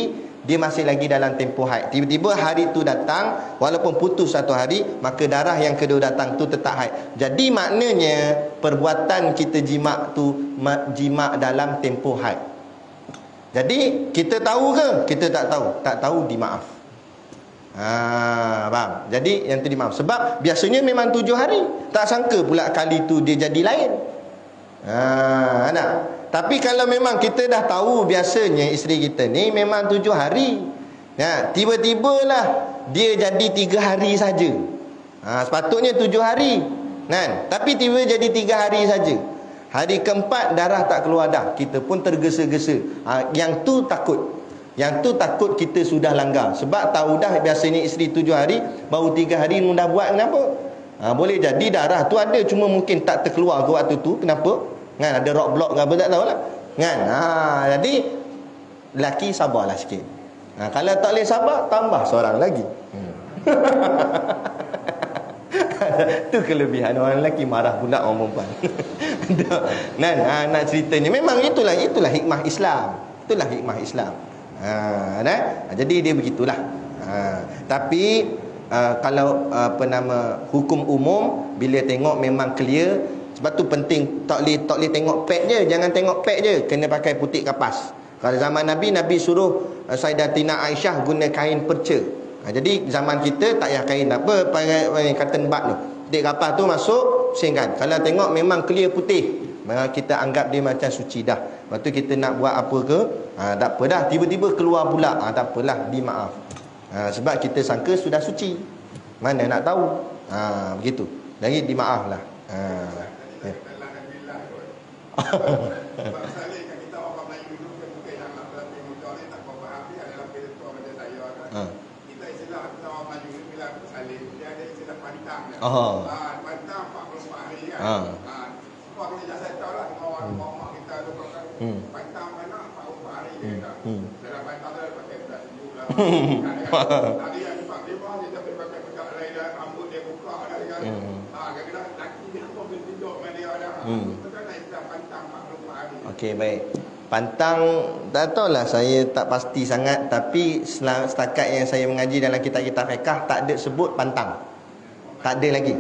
dia masih lagi dalam tempoh haid, tiba-tiba hari tu datang, walaupun putus 1 hari, maka darah yang kedua datang tu tetap haid. Jadi maknanya perbuatan kita jima' tu jima' dalam tempoh haid. Jadi kita tahu ke? Kita tak tahu. Tak tahu, dimaaf. Faham? Jadi yang tu dimaaf. Sebab biasanya memang 7 hari. Tak sangka pula kali tu dia jadi lain. Nak. Tapi kalau memang kita dah tahu biasanya isteri kita ni memang 7 hari, tiba-tibalah dia jadi 3 hari saja. Sepatutnya 7 hari kan? Tapi tiba jadi 3 hari saja. Hari keempat darah tak keluar dah, kita pun tergesa-gesa. Yang tu takut. Yang tu takut kita sudah langgar. Sebab tahu dah biasanya isteri 7 hari, baru 3 hari dah buat, kenapa? Boleh jadi darah tu ada, cuma mungkin tak terkeluar ke waktu tu. Kenapa? Kan ada rock block ke apa, tak tahulah. Kan? Jadi lelaki sabarlah sikit. Kalau tak boleh sabar, tambah seorang lagi. Tu kelebihan orang lelaki, marah pula orang perempuan. Nak ceritanya memang itulah hikmah Islam. Itulah hikmah Islam. Jadi dia begitulah. Tapi kalau hukum umum, bila tengok memang clear. Sebab tu penting, tak boleh tengok pad je. Jangan tengok pad je, kena pakai putih kapas. Kalau zaman Nabi suruh Sayyidatina Aisyah guna kain perca. Jadi zaman kita tak payah kain apa, pakai cotton bud tu. Putih kapas tu masuk, singkan. Kalau tengok memang clear putih, maka kita anggap dia macam suci dah. Lepas tu kita nak buat apa ke, tak apa dah, tiba-tiba keluar pula, tak apalah, dimaaf. Sebab kita sangka sudah suci, mana nak tahu. Begitu. Lagi dimaaf lah.
Pantang 44 hari kan. Sebab kita dah settle lah dengan orang kita tu kan. Pantang mana 44 hari je kan. Dalam pantang tu pakai bedak sejuk lah. Tadi yang 45 dia tak pakai bedak lain dah, rambut dia buka dah kan. Kadang-kadang laki dia pun tidur dengan dia dah. Itu kan Islam pantang 44 hari. Okey, baik.
Pantang, tak tahulah, saya tak pasti sangat. Tapi setakat yang saya mengaji dalam kitab-kitab fiqh, tak ada sebut pantang. Tak ada lagi.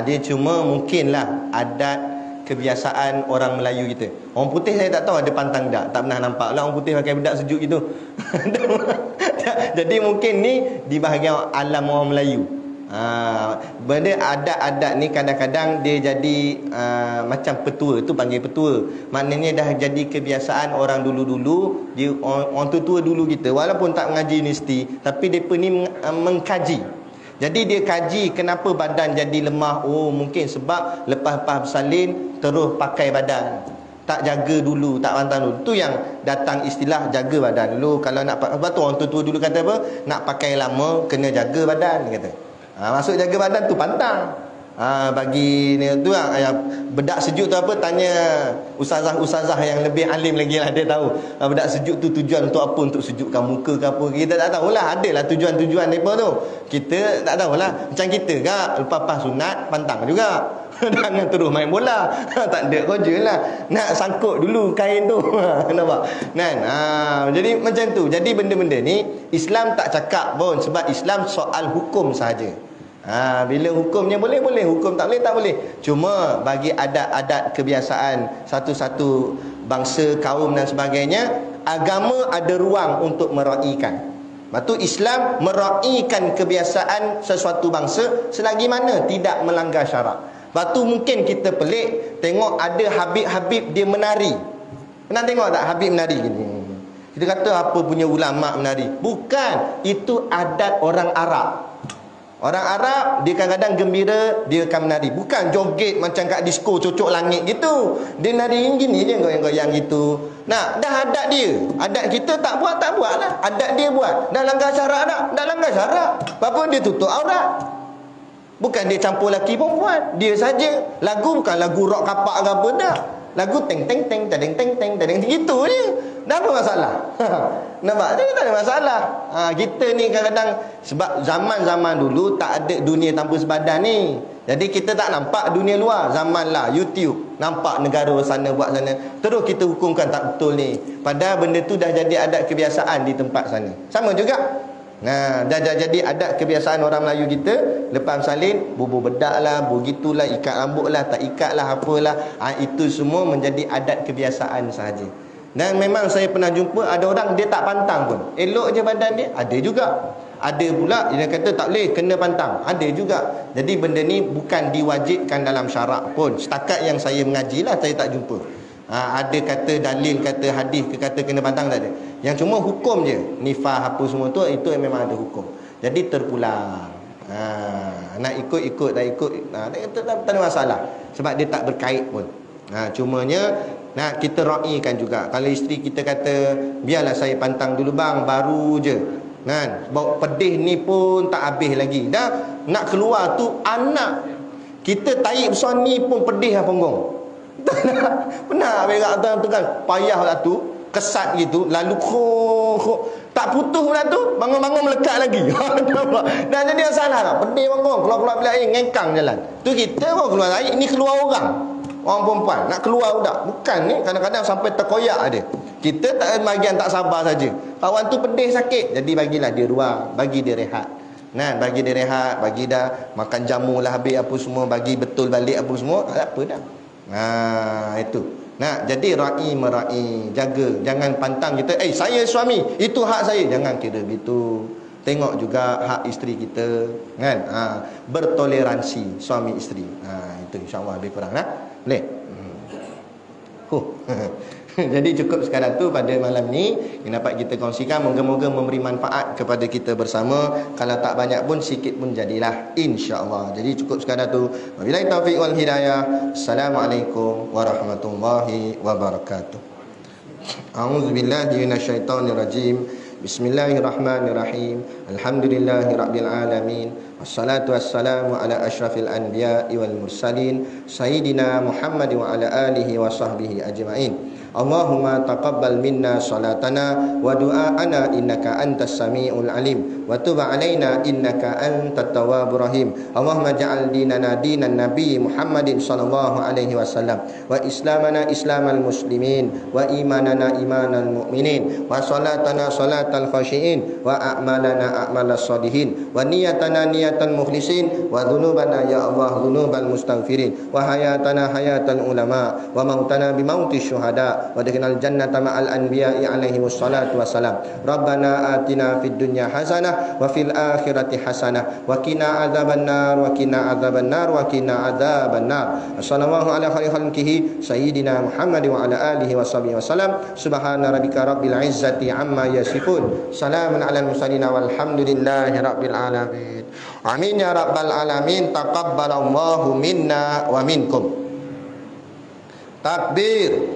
Dia cuma mungkinlah adat kebiasaan orang Melayu kita. Orang putih saya tak tahu ada pantang tak. Tak pernah nampak lah orang putih pakai bedak sejuk gitu. Jadi mungkin ni di bahagian alam orang Melayu. Benda adat-adat ni kadang-kadang dia jadi macam petua. Tu panggil petua. Maknanya dah jadi kebiasaan orang dulu-dulu. Dia orang tua-tua dulu kita, walaupun tak mengaji universiti, tapi mereka ni mengkaji. Jadi dia kaji kenapa badan jadi lemah. Mungkin sebab lepas bersalin terus pakai badan, tak jaga dulu, tak pantang dulu. Tu yang datang istilah jaga badan dulu. Kalau nak, sebab tu orang tua-tua dulu kata apa, nak pakai lama kena jaga badan, kata. Masuk jaga badan tu pantang. Bagi ni tu yang bedak sejuk tu apa, tanya ustazah-ustazah yang lebih alim lagi lah, dia tahu. Bedak sejuk tu tujuan untuk apa, untuk sejukkan muka ke apa, kita tak tahulah. Adalah tujuan-tujuan mereka tu, kita tak tahulah. Macam kita kak, lepas sunat pantang juga. Jangan terus main bola. Tak ada kerja lah, nak sangkut dulu kain tu. Nampak kan? Jadi macam tu. Jadi benda-benda ni Islam tak cakap pun, sebab Islam soal hukum sahaja. Bila hukumnya boleh, hukum tak boleh, tak boleh. Cuma bagi adat-adat kebiasaan satu-satu bangsa, kaum dan sebagainya, agama ada ruang untuk meraikan. Lepas tu Islam meraikan kebiasaan sesuatu bangsa selagi mana tidak melanggar syarak. Lepas tu mungkin kita pelik tengok ada Habib-Habib dia menari. Pernah tengok tak Habib menari gini? Kita kata apa punya ulama menari. Bukan, itu adat orang Arab. Orang Arab dia kadang-kadang gembira, dia akan menari. Bukan joget macam kat disco cocok langit gitu. Dia nari gini je, goyang-goyang gitu. Nah, dah adat dia. Adat kita tak buat lah. Adat dia buat. Dah langgar syarak tak? Dah langgar syarak. Apa dia tutup aurat. Bukan dia campur lelaki perempuan. Dia saja. Lagu bukan lagu rock kapak ke apa tak. Lagu teng teng teng teng teng teng teng gitu je. Dah apa masalah? Nampak? Dia tak ada masalah. Kita ni kadang-kadang sebab zaman-zaman dulu tak ada dunia tanpa sebadan ni. Jadi kita tak nampak dunia luar. Zaman lah YouTube, nampak negara sana buat sana. Terus kita hukumkan tak betul ni. Padahal benda tu dah jadi adat kebiasaan di tempat sana. Sama juga. Dah jadi adat kebiasaan orang Melayu kita. Lepas salin, bubur bedak lah, begitulah, ikat rambut lah, tak ikat lah, apalah. Itu semua menjadi adat kebiasaan sahaja. Dan memang saya pernah jumpa ada orang dia tak pantang pun, elok je badan dia. Ada juga. Ada pula dia kata tak boleh, kena pantang. Ada juga. Jadi benda ni bukan diwajibkan dalam syarak pun. Setakat yang saya mengaji lah, saya tak jumpa. Ada kata dalil, kata hadis ke kata kena pantang, tak ada. Yang cuma hukum je, nifah apa semua tu, itu memang ada hukum. Jadi terpulang. Nak ikut-ikut, tak ikut, tak ada masalah. Sebab dia tak berkait pun. Cumanya kita ra'ikan juga. Kalau isteri kita kata biarlah saya pantang dulu bang, baru je kan, bawa pedih ni pun tak habis lagi. Dah nak keluar tu anak kita taib besar ni pun pedih lah punggung. Pernah berak tu kan, payah lah tu, kesat gitu, lalu tak putus pula tu, bangun-bangun melekat lagi. Dah jadi masalah lah, pedih punggung, keluar-keluar bila air, ngengkang jalan. Tu kita pun keluar air, ni keluar orang perempuan nak keluar budak. Bukan ni, kadang-kadang sampai terkoyak ada. Kita tak bahagian tak sabar saja. Kawan tu pedih sakit, jadi bagilah dia ruang, bagi dia rehat. Bagi dia rehat, bagi dah makan jamu lah habis apa semua, bagi betul balik apa semua, tak apa dah. Itu. Jadi ra'i mera'i, jaga, jangan pantang kita, saya suami, itu hak saya. Jangan kira begitu. Tengok juga hak isteri kita kan. Bertoleransi suami isteri. Itu insya-Allah lebih kurang boleh. Jadi cukup sekadar tu pada malam ni yang dapat kita kongsikan. Moga-moga memberi manfaat kepada kita bersama. Kalau tak banyak pun, sikit pun jadilah, insya-Allah. Jadi cukup sekadar tu. Wabillahi taufiq wal hidayah. Assalamualaikum warahmatullahi wabarakatuh. A'udzubillahi minasyaitonir rajim. Bismillahirrahmanirrahim. Alhamdulillahirabbil alamin. Wassalatu wassalamu ala asyrafil anbiya'i wal mursalin sayyidina Muhammad wa ala alihi wa sahbihi ajma'in. Allahumma taqabbal minna salatana wa du'aana innaka antas samiul alim wa tub alaina innaka antat tawwabur rahim. Allahumma ja'al dinana dinan nabi Muhammadin sallallahu alaihi wasallam wa islamana islamal muslimin wa imanana imanal mu'minin wa salatana salatal khashiin wa a'malana a'malas salihin wa niyatana niyatal mukhlisin wa dhunubana ya Allah dhunubal mustaghfirin wa hayatana hayatal ulama wa mautana bimauti syuhada wa dakhalal jannata ma'al anbiya'i alaihi wassalatu wassalam. Rabbana atina fid dunya hasanah wa fil akhirati hasanah wa qina adzabannar wa qina adzabannar wa qina adzabannar. Sallallahu ala khairi khalqihi sayyidina Muhammad wa ala alihi washabihi wasallam. Subhana rabbika rabbil izzati amma yasifun. Salamun alal mursalin walhamdulillahi rabbil alamin. Amin ya rabbal alamin. Taqabbalallahu minna wa minkum. Takbir.